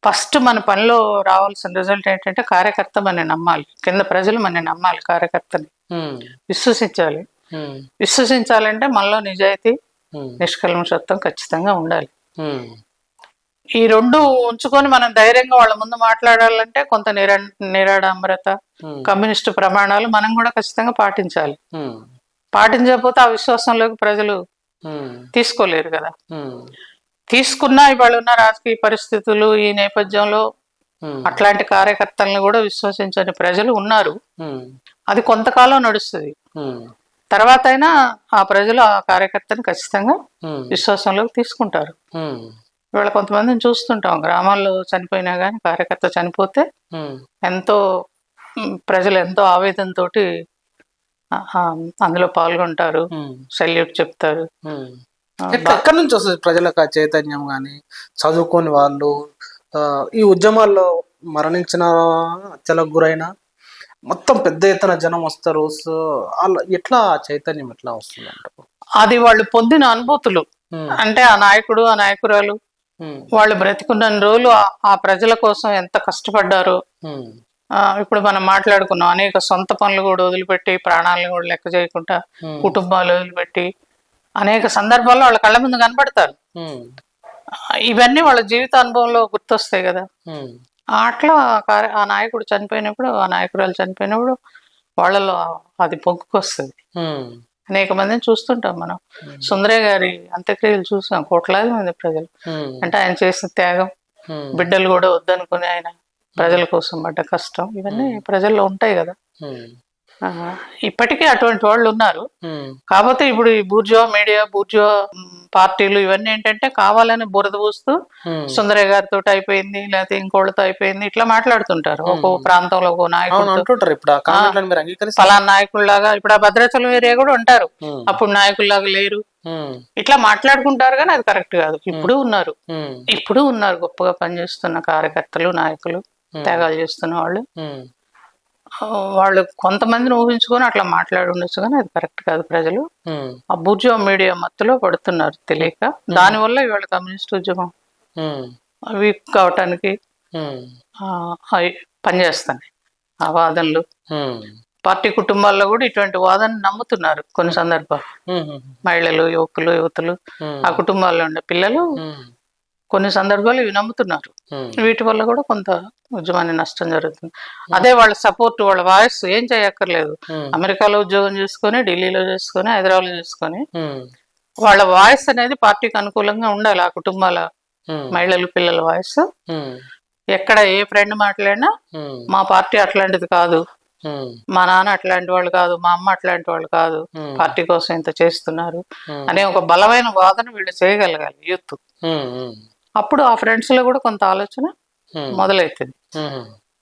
B: ఫస్ట్ మన పనిలో రావాల్సిన రిజల్ట్ ఏంటంటే కార్యకర్త మన నమ్మాలి, కింద ప్రజలు మన నమ్మాలి, కార్యకర్తని విశ్వసించాలి. విశ్వసించాలంటే మనలో నిజాయితీ, నిష్కల్మషత్వం ఖచ్చితంగా ఉండాలి. ఈ 2 ఉంచుకొని మనం ధైర్యంగా వాళ్ళ ముందు మాట్లాడాలంటే కొంత నిరాడంబరత, కమ్యూనిస్టు ప్రమాణాలు మనం కూడా ఖచ్చితంగా పాటించాలి. పాటించకపోతే ఆ విశ్వాసంలోకి ప్రజలు తీసుకోలేరు కదా. తీసుకున్నా ఇవాళ ఉన్న రాజకీయ పరిస్థితులు ఈ నేపథ్యంలో అట్లాంటి కార్యకర్తలను కూడా విశ్వసించని ప్రజలు ఉన్నారు. అది కొంతకాలం నడుస్తుంది. తర్వాత అయినా ఆ ప్రజలు ఆ కార్యకర్తను ఖచ్చితంగా విశ్వాసంలోకి తీసుకుంటారు. ఇవాళ కొంతమందిని చూస్తుంటాం, గ్రామాల్లో చనిపోయినా కానీ కార్యకర్త చనిపోతే ఎంతో ప్రజలు ఎంతో ఆవేదనతో అందులో పాల్గొంటారు, సెల్యూట్ చెప్తారు.
A: ఎక్కడి నుంచి వస్తుంది ప్రజలకు ఆ చైతన్యం? కానీ చదువుకోని వాళ్ళు ఈ ఉద్యమాల్లో మరణించిన, హత్యలకు గురైన మొత్తం పెద్ద ఎత్తున జనం వస్తారు. సో ఎట్లా చైతన్యం ఎట్లా వస్తుంది అంటారు?
B: అది వాళ్ళు పొందిన అనుభూతులు. అంటే ఆ నాయకుడు, ఆ నాయకురాలు వాళ్ళు బ్రతికున్న రోజులు ఆ ప్రజల కోసం ఎంత కష్టపడ్డారో ఇప్పుడు మనం మాట్లాడుకున్నాం, అనేక సొంత పనులు కూడా వదిలిపెట్టి, ప్రాణాలను కూడా లెక్క చేయకుండా, కుటుంబాలు వదిలిపెట్టి అనేక సందర్భాల్లో వాళ్ళ కళ్ళ ముందు కనపడతారు. ఇవన్నీ వాళ్ళ జీవిత అనుభవంలో గుర్తొస్తాయి కదా. అట్లా ఆ నాయకుడు చనిపోయినప్పుడు, ఆ నాయకురాలు చనిపోయినప్పుడు వాళ్ళలో అది పొంగుకొస్తుంది. అనేక మందిని చూస్తుంటాం మనం. సుందరయ్య గారి అంత్యక్రియలు చూసాం, కోట్లాది మంది ప్రజలు. అంటే ఆయన చేసిన త్యాగం, బిడ్డలు కూడా వద్దనుకుని ఆయన ప్రజల కోసం పడ్డ కష్టం, ఇవన్నీ ప్రజల్లో ఉంటాయి కదా. ఇప్పటికీ అటువంటి వాళ్ళు ఉన్నారు. కాకపోతే ఇప్పుడు ఈ బూర్జువా మీడియా, బూర్జువా పార్టీలు ఇవన్నీ ఏంటంటే కావాలని బురద పూస్తూ సుందరయ్య గారితో అయిపోయింది, లేకపోతే ఇంకోళ్ళతో అయిపోయింది, ఇట్లా మాట్లాడుతుంటారు. ఒక్కో ప్రాంతంలో ఒక్కో నాయకుడు, ఫలానా నాయకుల్లాగా. ఇప్పుడు ఆ భద్రాచలం ఏరియా కూడా ఉంటారు, అప్పుడు నాయకుల్లాగా లేరు, ఇట్లా మాట్లాడుకుంటారు. కానీ అది కరెక్ట్ కాదు. ఇప్పుడు ఉన్నారు గొప్పగా పనిచేస్తున్న కార్యకర్తలు, నాయకులు, త్యాగాలు చేస్తున్న వాళ్ళు కొంతమందిని ఊహించుకొని అట్లా మాట్లాడి ఉండొచ్చు, కానీ అది కరెక్ట్ కాదు. ప్రజలు ఆ బూర్జువా మీడియా మత్తులో పడుతున్నారు తెలియక. దానివల్ల ఇవాళ కమ్యూనిస్ట్ ఉద్యమం వీక్ కావటానికి పనిచేస్తాయి ఆ వాదనలు. పార్టీ కుటుంబాల్లో కూడా ఇటువంటి వాదన నమ్ముతున్నారు కొన్ని సందర్భాలు. మహిళలు, యువతులు, ఆ కుటుంబాల్లో ఉండే పిల్లలు కొన్ని సందర్భాలు ఇవి నమ్ముతున్నారు. వీటి వల్ల కూడా కొంత ఉద్యమాన్ని నష్టం జరుగుతుంది. అదే వాళ్ళ సపోర్ట్, వాళ్ళ వాయిస్ ఏం చేయక్కర్లేదు. అమెరికాలో ఉద్యోగం చేసుకొని, ఢిల్లీలో చేసుకొని, హైదరాబాద్లో చేసుకొని వాళ్ళ వాయిస్ అనేది పార్టీకి అనుకూలంగా ఉండాలి. ఆ కుటుంబాల మహిళలు, పిల్లల వాయిస్ ఎక్కడ ఏ ఫ్రెండ్ మాట్లాడినా మా పార్టీ అట్లాంటిది కాదు, మా నాన్న అట్లాంటి వాళ్ళు కాదు, మా అమ్మ అట్లాంటి వాళ్ళు కాదు, పార్టీ కోసం ఇంత చేస్తున్నారు అనే ఒక బలమైన వాదన వీళ్ళు చేయగలగాలి యూత్. అప్పుడు ఆ ఫ్రెండ్స్ లో కూడా కొంత ఆలోచన మొదలవుతుంది.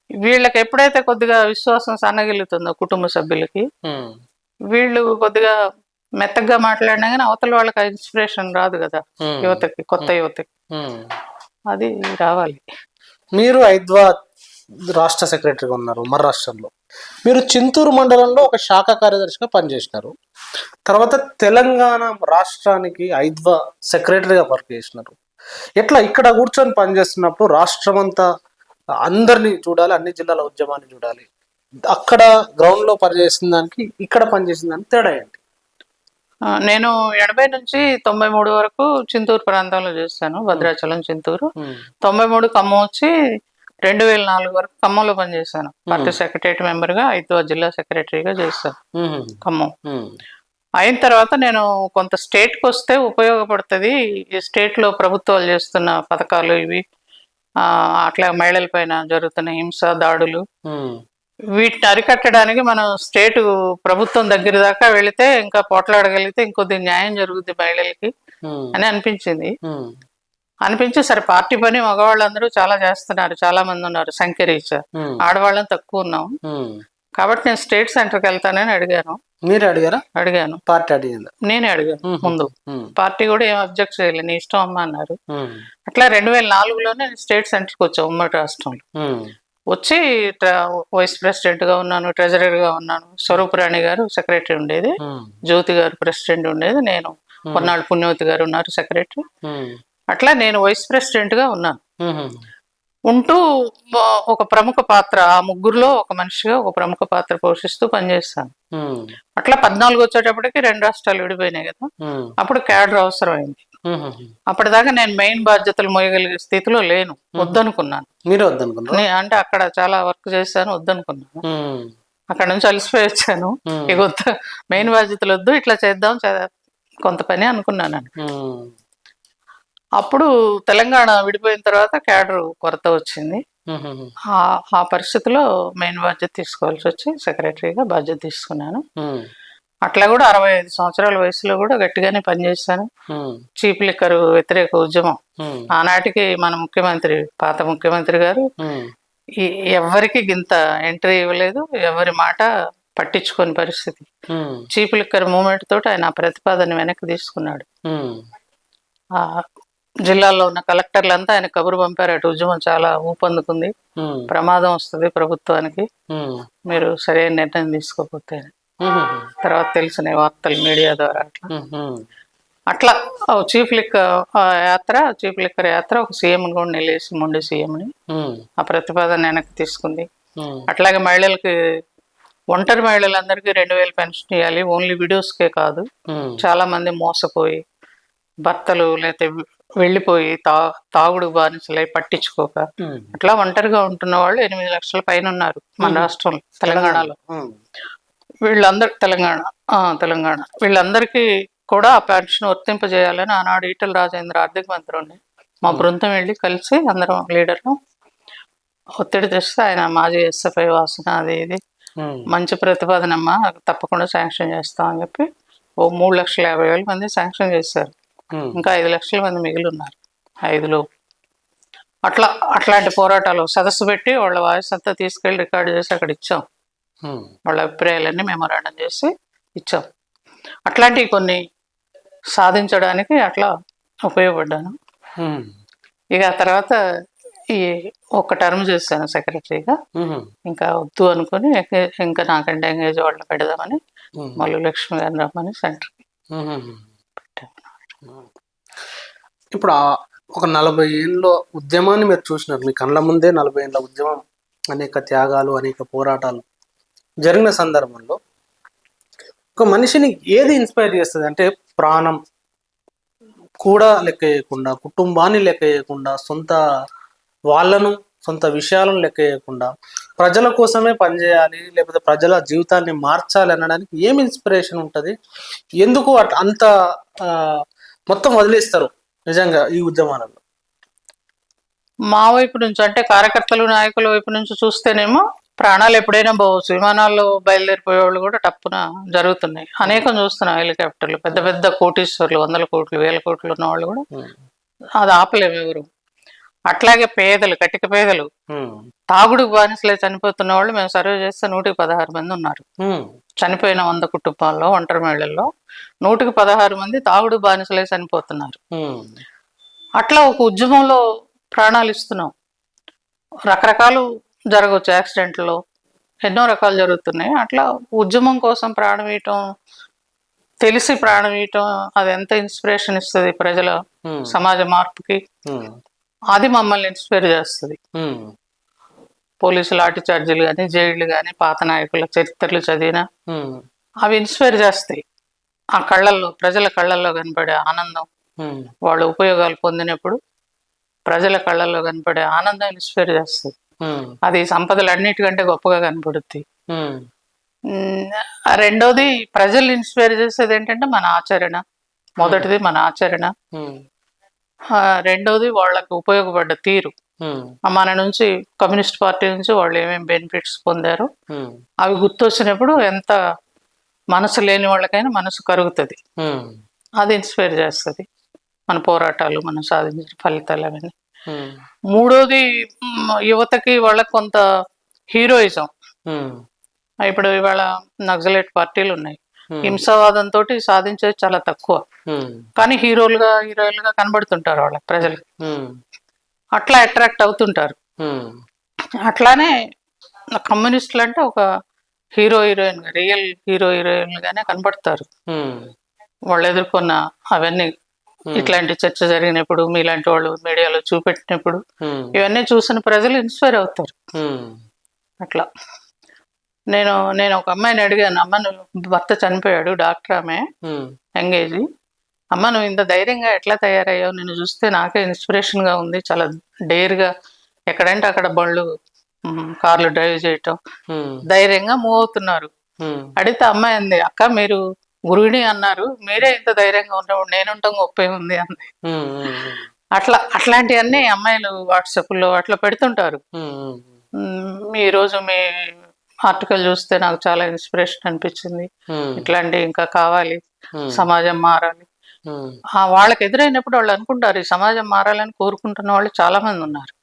B: వీళ్ళకి ఎప్పుడైతే కొద్దిగా విశ్వాసం సన్నగిలుతుందో కుటుంబ సభ్యులకి, వీళ్ళు కొద్దిగా మెత్తగా మాట్లాడినా కానీ అవతల వాళ్ళకి ఇన్స్పిరేషన్ రాదు కదా యువతకి, కొత్త యువతకి. అది రావాలి.
A: మీరు ఐద్వా రాష్ట్ర సెక్రటరీగా ఉన్నారు మహారాష్ట్రలో. మీరు చింతూరు మండలంలో ఒక శాఖ కార్యదర్శిగా పనిచేసినారు. తర్వాత తెలంగాణ రాష్ట్రానికి ఐద్వా సెక్రటరీగా పనిచేసినారు. ఎట్లా ఇక్కడ కూర్చొని పనిచేస్తున్నప్పుడు రాష్ట్రం అంతా అందరినీ చూడాలి, అన్ని జిల్లాల ఉద్యమాన్ని చూడాలి, అక్కడ గ్రౌండ్ లో పనిచేసిన దానికి ఇక్కడ పనిచేసిన దానికి తేడా ఏంటి?
B: నేను 80 నుంచి 93 వరకు చింతూరు ప్రాంతంలో చేశాను, భద్రాచలం, చింతూరు. 93 ఖమ్మం వచ్చి 2004 వరకు ఖమ్మంలో పనిచేశాను. పార్టీ సెక్రటరీ మెంబర్ గా, ఐద్వా జిల్లా సెక్రటరీగా చేశాను ఖమ్మం. అయిన తర్వాత నేను కొంత స్టేట్కి వస్తే ఉపయోగపడుతుంది, ఈ స్టేట్లో ప్రభుత్వాలు చేస్తున్న పథకాలు ఇవి, అట్లా మహిళల పైన జరుగుతున్న హింస, దాడులు, వీటిని అరికట్టడానికి మనం స్టేట్ ప్రభుత్వం దగ్గర దాకా వెళితే ఇంకా పోట్లాడగలిగితే ఇంకొద్ది న్యాయం జరుగుద్ది మహిళలకి అని అనిపించి సరే పార్టీ పని మగవాళ్ళందరూ చాలా చేస్తున్నారు, చాలా మంది ఉన్నారు సంఖ్య రీత్యా, ఆడవాళ్ళని తక్కువ ఉన్నాం కాబట్టి నేను స్టేట్ సెంటర్కి వెళ్తానని అడిగాను.
A: మీరు అడిగారా?
B: అడిగాను.
A: పార్టీ అడిగింది?
B: నేనే అడిగాను ముందు. పార్టీ కూడా ఏం అబ్జెక్ట్ చేయలేదు, నీ ఇష్టం అమ్మా అన్నారు. అట్లా 2004లోనే స్టేట్ సెంటర్కి వచ్చాను ఉమ్మడి రాష్ట్రంలో. వచ్చి వైస్ ప్రెసిడెంట్ గా ఉన్నాను, ట్రెజరర్ గా ఉన్నాను. స్వరూప్ రాణి గారు సెక్రటరీ ఉండేది, జ్యోతి గారు ప్రెసిడెంట్ ఉండేది, నేను కొన్నాళ్ళు పుణ్యవతి గారు ఉన్నారు సెక్రటరీ. అట్లా నేను వైస్ ప్రెసిడెంట్ గా ఉన్నాను. ఉంటూ ఒక ప్రముఖ పాత్ర, ఆ ముగ్గురులో ఒక మనిషిగా ఒక ప్రముఖ పాత్ర పోషిస్తూ పనిచేస్తాను. అట్లా 14 వచ్చేటప్పటికి 2 రాష్ట్రాలు విడిపోయినాయి కదా, అప్పుడు క్యాడర్ అవసరం అయింది. అప్పటిదాకా నేను మెయిన్ బాధ్యతలు మోయగలిగే స్థితిలో లేను, వద్దనుకున్నాను.
A: మీరు వద్దనుకున్నా?
B: అంటే అక్కడ చాలా వర్క్ చేశాను, వద్దనుకున్నాను. అక్కడ నుంచి అలసిపోయి వచ్చాను, ఇక వద్దు, మెయిన్ బాధ్యతలు వద్దు, ఇట్లా చేద్దాం కొంత పని అనుకున్నాను. అప్పుడు తెలంగాణ విడిపోయిన తర్వాత క్యాడర్ కొరత వచ్చింది. ఆ పరిస్థితిలో మెయిన్ బాధ్యత తీసుకోవాల్సి వచ్చి సెక్రటరీగా బాధ్యత తీసుకున్నాను. అట్లా కూడా 65 సంవత్సరాల వయసులో కూడా గట్టిగానే పనిచేశాను. చీప్ లిక్కర్ వ్యతిరేక ఉద్యమం ఆనాటికి మన ముఖ్యమంత్రి, పాత ముఖ్యమంత్రి గారు ఎవరికి గింత ఎంట్రీ ఇవ్వలేదు, ఎవరి మాట పట్టించుకోని పరిస్థితి. చీప్ లిక్కర్ మూవ్మెంట్ తోటి ఆయన ప్రతిపాదన వెనక్కి తీసుకున్నాడు. జిల్లాలో ఉన్న కలెక్టర్లంతా ఆయన కబురు పంపారు, అటు ఉద్యమం చాలా ఊపందుకుంది, ప్రమాదం వస్తుంది ప్రభుత్వానికి, మీరు సరైన నిర్ణయం తీసుకోకపోతే. తర్వాత తెలిసిన వార్తలు మీడియా ద్వారా అట్లా చీఫ్ లిక్కర్ యాత్ర ఒక సీఎం కూడా నిలేసి మొండి సీఎంని ఆ ప్రతిపాదన వెనక్కి తీసుకుంది. అట్లాగే మహిళలకి, ఒంటరి మహిళలందరికీ 2000 పెన్షన్ ఇవ్వాలి. ఓన్లీ విడోస్కే కాదు. చాలా మంది మోసపోయి భర్తలు లేకపోతే వెళ్ళిపోయి తాగుడు బానిసలై పట్టించుకోక అట్లా ఒంటరిగా ఉంటున్న వాళ్ళు 8 లక్షల పైన ఉన్నారు మన రాష్ట్రంలో, తెలంగాణలో. వీళ్ళందరూ తెలంగాణ వీళ్ళందరికీ కూడా ఆ పెన్షన్ వర్తింపజేయాలని ఆనాడు ఈటల రాజేంద్ర ఆర్థిక మంత్రి ఉండి మా బృందం వెళ్ళి కలిసి అందరం లీడర్లు ఒత్తిడి తెస్తే ఆయన మాజీ ఎస్ఎఫ్ఐ వాసన అది ఇది మంచి ప్రతిపాదనమ్మా తప్పకుండా శాంక్షన్ చేస్తామని చెప్పి ఓ 3,50,000 మంది శాంక్షన్ చేశారు. ఇంకా 5 లక్షల మంది మిగిలి ఉన్నారు 5లో. అట్లాంటి పోరాటాలు సదస్సు పెట్టి వాళ్ళ వాయిస్ అంతా తీసుకెళ్ళి రికార్డు చేసి అక్కడ ఇచ్చాం. వాళ్ళ అభిప్రాయాలన్నీ మెమోరాండం చేసి ఇచ్చాం. అట్లాంటివి కొన్ని సాధించడానికి అట్లా ఉపయోగపడ్డాను. ఇక ఆ తర్వాత ఈ ఒక్క టర్మ్ చేశాను సెక్రటరీగా. ఇంకా వద్దు అనుకుని ఇంకా నాకంటే ఎంగేజ్ వాళ్ళు పెడదామని మల్లు లక్ష్మి గారిని రమ్మని సెంటర్కి పెట్టాను.
A: ఇప్పుడు ఒక 40 ఏళ్ళ ఉద్యమాన్ని మీరు చూసినారు. మీ కళ్ళ ముందే 40 ఏళ్ళ ఉద్యమం, అనేక త్యాగాలు, అనేక పోరాటాలు జరిగిన సందర్భంలో ఒక మనిషిని ఏది ఇన్స్పైర్ చేస్తుంది అంటే, ప్రాణం కూడా లెక్క చేయకుండా, కుటుంబాన్ని లెక్క చేయకుండా, సొంత విషయాలను లెక్క చేయకుండా ప్రజల కోసమే పనిచేయాలి, లేకపోతే ప్రజల జీవితాన్ని మార్చాలి అనడానికి ఏం ఇన్స్పిరేషన్ ఉంటుంది? ఎందుకు అంత మొత్తం వదిలేస్తారు నిజంగా ఈ ఉద్యమాలలో?
B: మా వైపు నుంచి అంటే కార్యకర్తలు నాయకుల వైపు నుంచి చూస్తేనేమో ప్రాణాలు ఎప్పుడైనా పోవచ్చు. విమానాల్లో బయలుదేరిపోయేవాళ్ళు కూడా టప్పున జరుగుతున్నాయి. అనేకం చూస్తున్నాం. హెలికాప్టర్లు, పెద్ద పెద్ద కోటీశ్వర్లు, 100 కోట్లు 1000 కోట్లు ఉన్న వాళ్ళు కూడా అది ఆపలేము ఎవరు. అట్లాగే పేదలు, కటిక పేదలు, తాగుడుకు బానిసలే చనిపోతున్న వాళ్ళు మేము సర్వే చేస్తే 116 మంది ఉన్నారు. చనిపోయిన 100 కుటుంబాల్లో ఒంటరి మహిళల్లో 116 మంది తాగుడు బానిసలే చనిపోతున్నారు. అట్లా ఒక ఉద్యమంలో ప్రాణాలు ఇస్తున్నాం. రకరకాలు జరగవచ్చు, యాక్సిడెంట్లో ఎన్నో రకాలు జరుగుతున్నాయి. అట్లా ఉద్యమం కోసం ప్రాణం ఇయటం, తెలిసి ప్రాణం ఇయటం, అది ఎంత ఇన్స్పిరేషన్ ఇస్తుంది ప్రజల సమాజ మార్పుకి. అది మమ్మల్ని ఇన్స్పైర్ చేస్తుంది. పోలీసు లాఠీ చార్జీలు కానీ, జైళ్లు కానీ, పాత నాయకుల చరిత్రలు చదివినా అవి ఇన్స్పైర్ చేస్తాయి. ఆ కళ్ళల్లో, ప్రజల కళ్ళల్లో కనపడే ఆనందం, వాళ్ళు ఉపయోగాలు పొందినప్పుడు ప్రజల కళ్ళల్లో కనపడే ఆనందం ఇన్స్పైర్ చేస్తుంది. అది సంపదలు అన్నిటికంటే గొప్పగా కనపడుద్ది. రెండోది ప్రజలు ఇన్స్పైర్ చేసేది ఏంటంటే మన ఆచరణ. మొదటిది మన ఆచరణ, రెండోది వాళ్ళకి ఉపయోగపడ్డ తీరు. మన నుంచి కమ్యూనిస్ట్ పార్టీ నుంచి వాళ్ళు ఏమేమి బెనిఫిట్స్ పొందారు అవి గుర్తొచ్చినప్పుడు ఎంత మనసు లేని వాళ్ళకైనా మనసు కరుగుతుంది. అది ఇన్స్పైర్ చేస్తుంది మన పోరాటాలు, మనం సాధించిన ఫలితాలు అవన్నీ. మూడోది యువతకి వాళ్ళకి కొంత హీరోయిజం. ఇప్పుడు ఇవాళ నక్సలైట్ పార్టీలు ఉన్నాయి, హింసావాదంతో సాధించేది చాలా తక్కువ, కానీ హీరోయిన్లుగా కనబడుతుంటారు వాళ్ళకి ప్రజలు. అట్లా అట్రాక్ట్ అవుతుంటారు. అట్లానే కమ్యూనిస్టులు అంటే ఒక హీరోయిన్, రియల్ హీరోయిన్ గానే కనబడతారు. వాళ్ళు ఎదుర్కొన్న అవన్నీ, ఇట్లాంటి చర్చ జరిగినప్పుడు, మీలాంటి వాళ్ళు మీడియాలో చూపెట్టినప్పుడు ఇవన్నీ చూసిన ప్రజలు ఇన్స్పైర్ అవుతారు. అట్లా నేను ఒక అమ్మాయిని అడిగాను, అమ్మ నువ్వు భర్త చనిపోయాడు, డాక్టర్ ఆమె, ఎంగేజ్, అమ్మ నువ్వు ఇంత ధైర్యంగా ఎట్లా తయారయ్యావు? నిన్ను చూస్తే నాకే ఇన్స్పిరేషన్ గా ఉంది, చాలా డేర్గా ఎక్కడంటే అక్కడ బళ్ళు కార్లు డ్రైవ్ చేయటం, ధైర్యంగా మూవ్ అవుతున్నారు. అడిగితే అమ్మాయి అంది, అక్క మీరు గురువుని అన్నారు, మీరే ఇంత ధైర్యంగా ఉన్నప్పుడు నేనుంటాం గొప్పే ఉంది అంది. అట్లాంటివన్నీ అమ్మాయిలు వాట్సాప్లో అట్లా పెడుతుంటారు. ఈరోజు మీ ఆర్టికల్ చూస్తే నాకు చాలా ఇన్స్పిరేషన్ అనిపించింది, ఇట్లాంటి ఇంకా కావాలి, సమాజం మారాలి. వాళ్ళకి ఎదురైనప్పుడు వాళ్ళు అనుకుంటారు ఈ సమాజం మారాలని కోరుకుంటున్న వాళ్ళు చాలా మంది ఉన్నారు.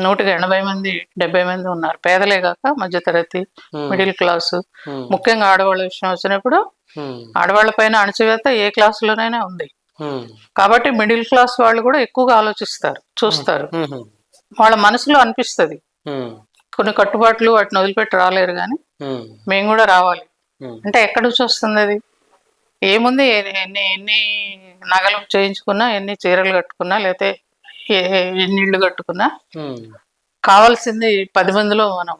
B: 180 మంది 70 మంది ఉన్నారు. పేదలే కాక మధ్యతరగతి, మిడిల్ క్లాసు, ముఖ్యంగా ఆడవాళ్ళ విషయం వచ్చినప్పుడు ఆడవాళ్ల పైన అణచివేత ఏ క్లాసులోనైనా ఉంది. కాబట్టి మిడిల్ క్లాస్ వాళ్ళు కూడా ఎక్కువగా ఆలోచిస్తారు, చూస్తారు. వాళ్ళ మనసులో అనిపిస్తుంది కొన్ని కట్టుబాట్లు, వాటిని వదిలిపెట్టి రాలేరు, కానీ మేము కూడా రావాలి అంటే ఎక్కడి నుంచి వస్తుంది? అది ఏముంది, ఎన్ని నగలు చేయించుకున్నా, ఎన్ని చీరలు కట్టుకున్నా, లేకపోతే ఎన్ని ఇళ్ళు కట్టుకున్నా, కావాల్సింది 10 మందిలో మనం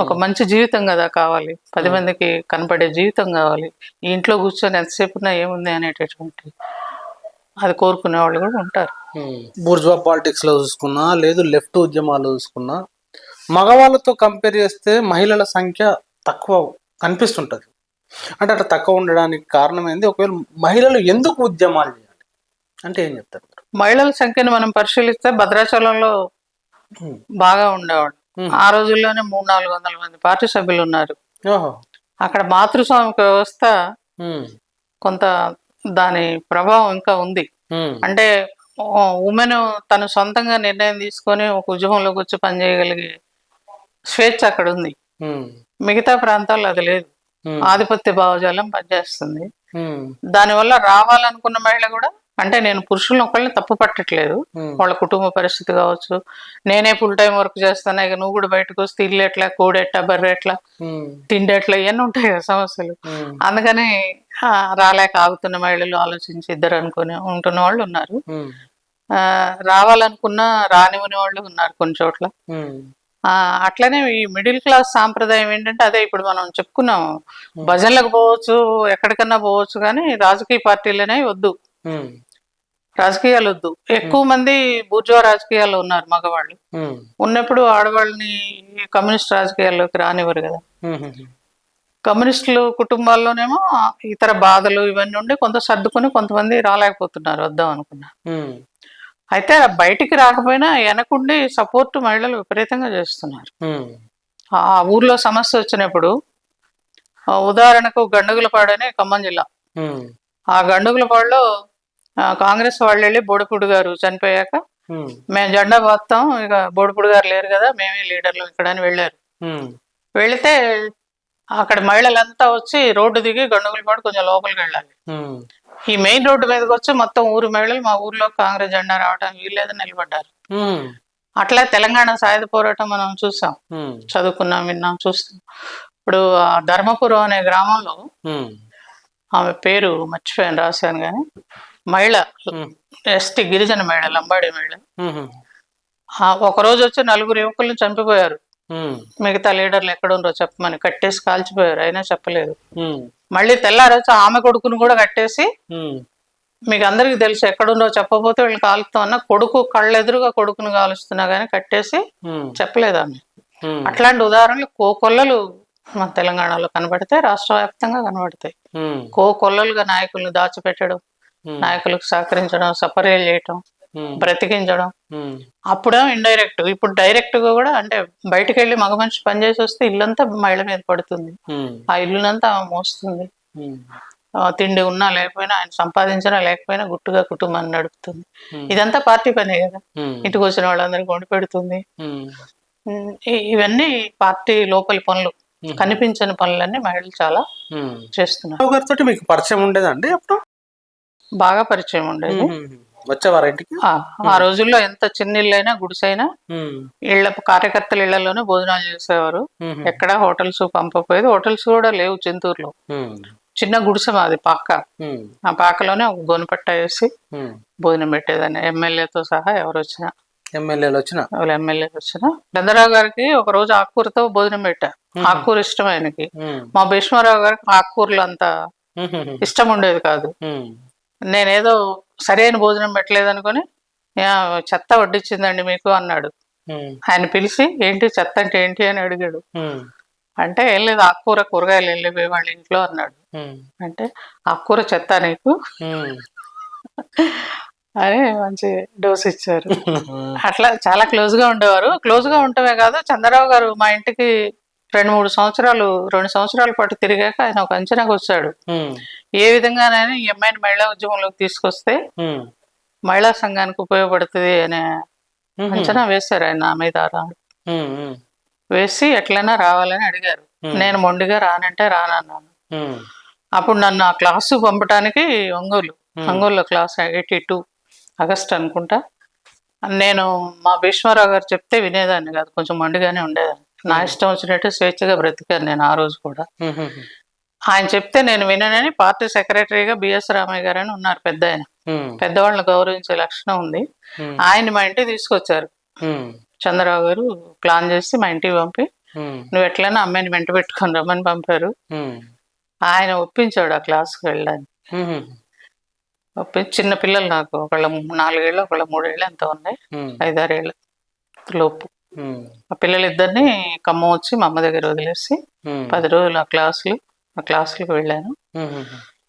B: ఒక మంచి జీవితం కదా కావాలి, 10 మందికి కనపడే జీవితం కావాలి, ఈ ఇంట్లో కూర్చొని ఎంతసేపు ఉన్నా ఏముంది అనేటటువంటి అది కోరుకునే వాళ్ళు కూడా ఉంటారు.
A: బూర్జువా పాలిటిక్స్ లో చూసుకున్నా, లేదు లెఫ్ట్ ఉద్యమాలు చూసుకున్నా, మగవాళ్ళతో కంపేర్ చేస్తే మహిళల సంఖ్య తక్కువ కనిపిస్తుంటది. అంటే అట్లా తక్కువ ఉండడానికి కారణం ఏంది? ఒకవేళ మహిళలు ఎందుకు ఉద్యమాలు చేయాలి అంటే ఏం చెప్తారు?
B: మహిళల సంఖ్యను మనం పరిశీలిస్తే భద్రాచలంలో బాగా ఉండేవాడు. ఆ రోజుల్లోనే 300-400 మంది పార్టీ సభ్యులు ఉన్నారు. అక్కడ మాతృస్వామిక వ్యవస్థ కొంత దాని ప్రభావం ఇంకా ఉంది. అంటే ఉమెన్ తను సొంతంగా నిర్ణయం తీసుకొని ఒక ఉద్యమంలోకి వచ్చి పనిచేయగలిగే స్వేచ్ఛ అక్కడ ఉంది. మిగతా ప్రాంతాల్లో అది లేదు. ఆధిపత్య భావజాలం పనిచేస్తుంది. దానివల్ల రావాలనుకున్న మహిళ కూడా, అంటే నేను పురుషులను ఒకళ్ళని తప్పు పట్టట్లేదు, వాళ్ళ కుటుంబ పరిస్థితి కావచ్చు, నేనే ఫుల్ టైం వర్క్ చేస్తాను, ఇక నువ్వు కూడా బయటకు వస్తే ఇల్లు ఎట్లా, కోడెట్లా, బర్రె ఎట్లా, తిండి ఎట్లా, ఇవన్నీ ఉంటాయి కదా సమస్యలు. అందుకని రాలేక ఆగుతున్న మహిళలు ఆలోచించి ఇద్దరు అనుకుని ఉంటున్న వాళ్ళు ఉన్నారు. రావాలనుకున్న రానివ్వని వాళ్ళు ఉన్నారు కొన్ని చోట్ల. అట్లనే ఈ మిడిల్ క్లాస్ సాంప్రదాయం ఏంటంటే అదే ఇప్పుడు మనం చెప్పుకున్నాం, భజనలకు పోవచ్చు, ఎక్కడికన్నా పోవచ్చు, కానీ రాజకీయ పార్టీలనే వద్దు, రాజకీయాలు వద్దు. ఎక్కువ మంది బూర్జువా రాజకీయాల్లో ఉన్నారు మగవాళ్ళు. ఉన్నప్పుడు ఆడవాళ్ళని కమ్యూనిస్ట్ రాజకీయాల్లోకి రానివ్వరు కదా. కమ్యూనిస్టులు కుటుంబాల్లోనేమో ఇతర బాధలు ఇవన్నీ ఉండి కొంత సర్దుకొని కొంతమంది రాలేకపోతున్నారు వద్దాం అనుకున్నా. అయితే బయటికి రాకపోయినా వెనకుండి సపోర్ట్ మహిళలు విపరీతంగా చేస్తున్నారు. ఆ ఊర్లో సమస్య వచ్చినప్పుడు, ఉదాహరణకు గండుగులపాడు అని ఖమ్మం జిల్లా, ఆ గండుగులపాడులో కాంగ్రెస్ వాళ్ళు వెళ్ళి బోడిపూడి గారు చనిపోయాక మేము జెండా పాతాం, ఇక బోడిపూడి గారు లేరు కదా, మేమే లీడర్లు ఇక్కడ అని వెళ్ళారు. వెళితే అక్కడ మహిళలంతా వచ్చి రోడ్డు దిగి గండుగులపాడు కొంచెం లోపలికి వెళ్ళాలి. ఈ మెయిన్ రోడ్డు మీదకి వచ్చి మొత్తం ఊరు మహిళలు మా ఊర్లో కాంగ్రెస్ జెండా రావడానికి వీల్లేదని నిలబడ్డారు. అట్లా తెలంగాణ సాయుధ పోరాటం మనం చూసాం, చదువుకున్నాం, విన్నాం, చూస్తాం. ఇప్పుడు ధర్మపురం అనే గ్రామంలో, ఆమె పేరు మర్చిపోయాను, రాశాను కానీ, మహిళ ఎస్టీ గిరిజన మహిళ, లంబాడి మహిళ, ఒకరోజు వచ్చి 4 యువకులను చంపిపోయారు. మిగతా లీడర్లు ఎక్కడుండో చెప్పమని కట్టేసి కాల్చిపోయారు, అయినా చెప్పలేదు. మళ్ళీ తెల్లారొచ్చి ఆమె కొడుకును కూడా కట్టేసి, మీకు అందరికి తెలుసు ఎక్కడుండో చెప్పబోతే వీళ్ళు కాలుస్తామన్నా, కొడుకు కళ్ళెదురుగా కొడుకును కాలుస్తున్నా గానీ కట్టేసి చెప్పలేదు ఆమె. అట్లాంటి ఉదాహరణలు కోకొల్లలు మన తెలంగాణలో కనబడితే రాష్ట్ర వ్యాప్తంగా కనబడతాయి. కోకొల్లలుగా నాయకులను దాచిపెట్టడం, నాయకులకు సహకరించడం, సపర్యలు చేయటం, బ్రతికించడం. అప్పుడే ఇండైరెక్ట్, ఇప్పుడు డైరెక్ట్ గా కూడా, అంటే బయటకు వెళ్ళి మగ మనిషి పనిచేసి వస్తే ఇల్లంతా మహిళ మీద పడుతుంది, ఆ ఇల్లునంతా ఆమె మోస్తుంది. తిండి ఉన్నా లేకపోయినా, ఆయన సంపాదించినా లేకపోయినా గుట్టుగా కుటుంబాన్ని నడుపుతుంది. ఇదంతా పార్టీ పనే కదా, ఇంటికి వచ్చిన వాళ్ళందరికీ వండి పెడుతుంది. ఇవన్నీ పార్టీ లోపలి పనులు, కనిపించని పనులన్నీ మహిళలు చాలా చేస్తున్నారు.
A: మీకు పరిచయం ఉండేదండి అప్పుడు?
B: బాగా పరిచయం ఉండేది.
A: వచ్చేవారు ఇంటికి?
B: ఆ రోజుల్లో ఎంత చిన్న ఇళ్ళైనా గుడిసైనా ఇళ్ల కార్యకర్తల ఇళ్లలోనే భోజనాలు చేసేవారు. ఎక్కడ హోటల్స్ పంపపోయేది, హోటల్స్ కూడా లేవు చింతూరులో. చిన్న గుడిసె మాది పాక, ఆ పాకలోనే ఒక గోనెపట్ట వేసి భోజనం పెట్టేదాన్ని, ఎమ్మెల్యేతో సహా ఎవరు వచ్చినా,
A: ఎమ్మెల్యేలు
B: వచ్చినా. చంద్రరావు గారికి ఒక రోజు ఆకుకూరతో భోజనం పెట్టా, ఆకుకూర ఇష్టం ఆయనకి. మా భీష్మారావు గారికి ఆకుకూరలు అంత ఇష్టం ఉండేది కాదు. నేనేదో సరైన భోజనం పెట్టలేదు అనుకుని, చెత్త వడ్డించిందండి మీకు అన్నాడు. ఆయన పిలిచి ఏంటి చెత్త అంటే ఏంటి అని అడిగాడు. అంటే ఏం లేదు, ఆకుకూర కూరగాయలు వెళ్ళిపోయి వాళ్ళ ఇంట్లో అన్నాడు. అంటే ఆకుకూర చెత్త నీకు అని మంచి డోస్ ఇచ్చారు. అట్లా చాలా క్లోజ్ గా ఉండేవారు. క్లోజ్ గా ఉండటమే కాదు, చంద్రరావు గారు మా ఇంటికి 2 సంవత్సరాల పాటు తిరిగాక ఆయన ఒక అంచనాకు వచ్చాడు. ఏ విధంగానైనా ఈ అమ్మాయిని మహిళా ఉద్యమంలోకి తీసుకొస్తే మహిళా సంఘానికి ఉపయోగపడుతుంది అనే అంచనా వేశారు ఆయన నా మీద. వేసి ఎట్లయినా రావాలని అడిగారు. నేను మొండిగా రానంటే రానన్నాను. అప్పుడు నన్ను ఆ క్లాసు పంపడానికి ఒంగోలులో క్లాస్ 82 ఆగస్ట్ అనుకుంటా. నేను మా భీష్మారావు గారు చెప్తే వినేదాన్ని కాదు, కొంచెం మొండిగానే ఉండేదాన్ని. నా ఇష్టం వచ్చినట్టు స్వేచ్ఛగా బ్రతికాను నేను ఆ రోజు కూడా. ఆయన చెప్తే నేను విననని పార్టీ సెక్రటరీగా బిఎస్ రామయ్య గారు అని ఉన్నారు, పెద్ద ఆయన, పెద్దవాళ్ళని గౌరవించే లక్షణం ఉంది. ఆయన మా ఇంటికి తీసుకొచ్చారు. చంద్రరావు గారు ప్లాన్ చేసి మా ఇంటికి పంపి నువ్వు ఎట్లైనా అమ్మాయిని వెంట పెట్టుకొని రమ్మని పంపారు. ఆయన ఒప్పించాడు ఆ క్లాస్కి వెళ్ళడానికి. చిన్న పిల్లలు నాకు ఒకళ్ళ 4 ఏళ్ళు ఒకళ్ళ 3 ఏళ్ళు ఎంత ఉన్నాయి, 5-6 ఏళ్ళ లోపు. ఆ పిల్లలిద్దరిని ఖమ్మం వచ్చి మా అమ్మ దగ్గర వదిలేసి 10 రోజులు ఆ క్లాసులకు వెళ్ళాను.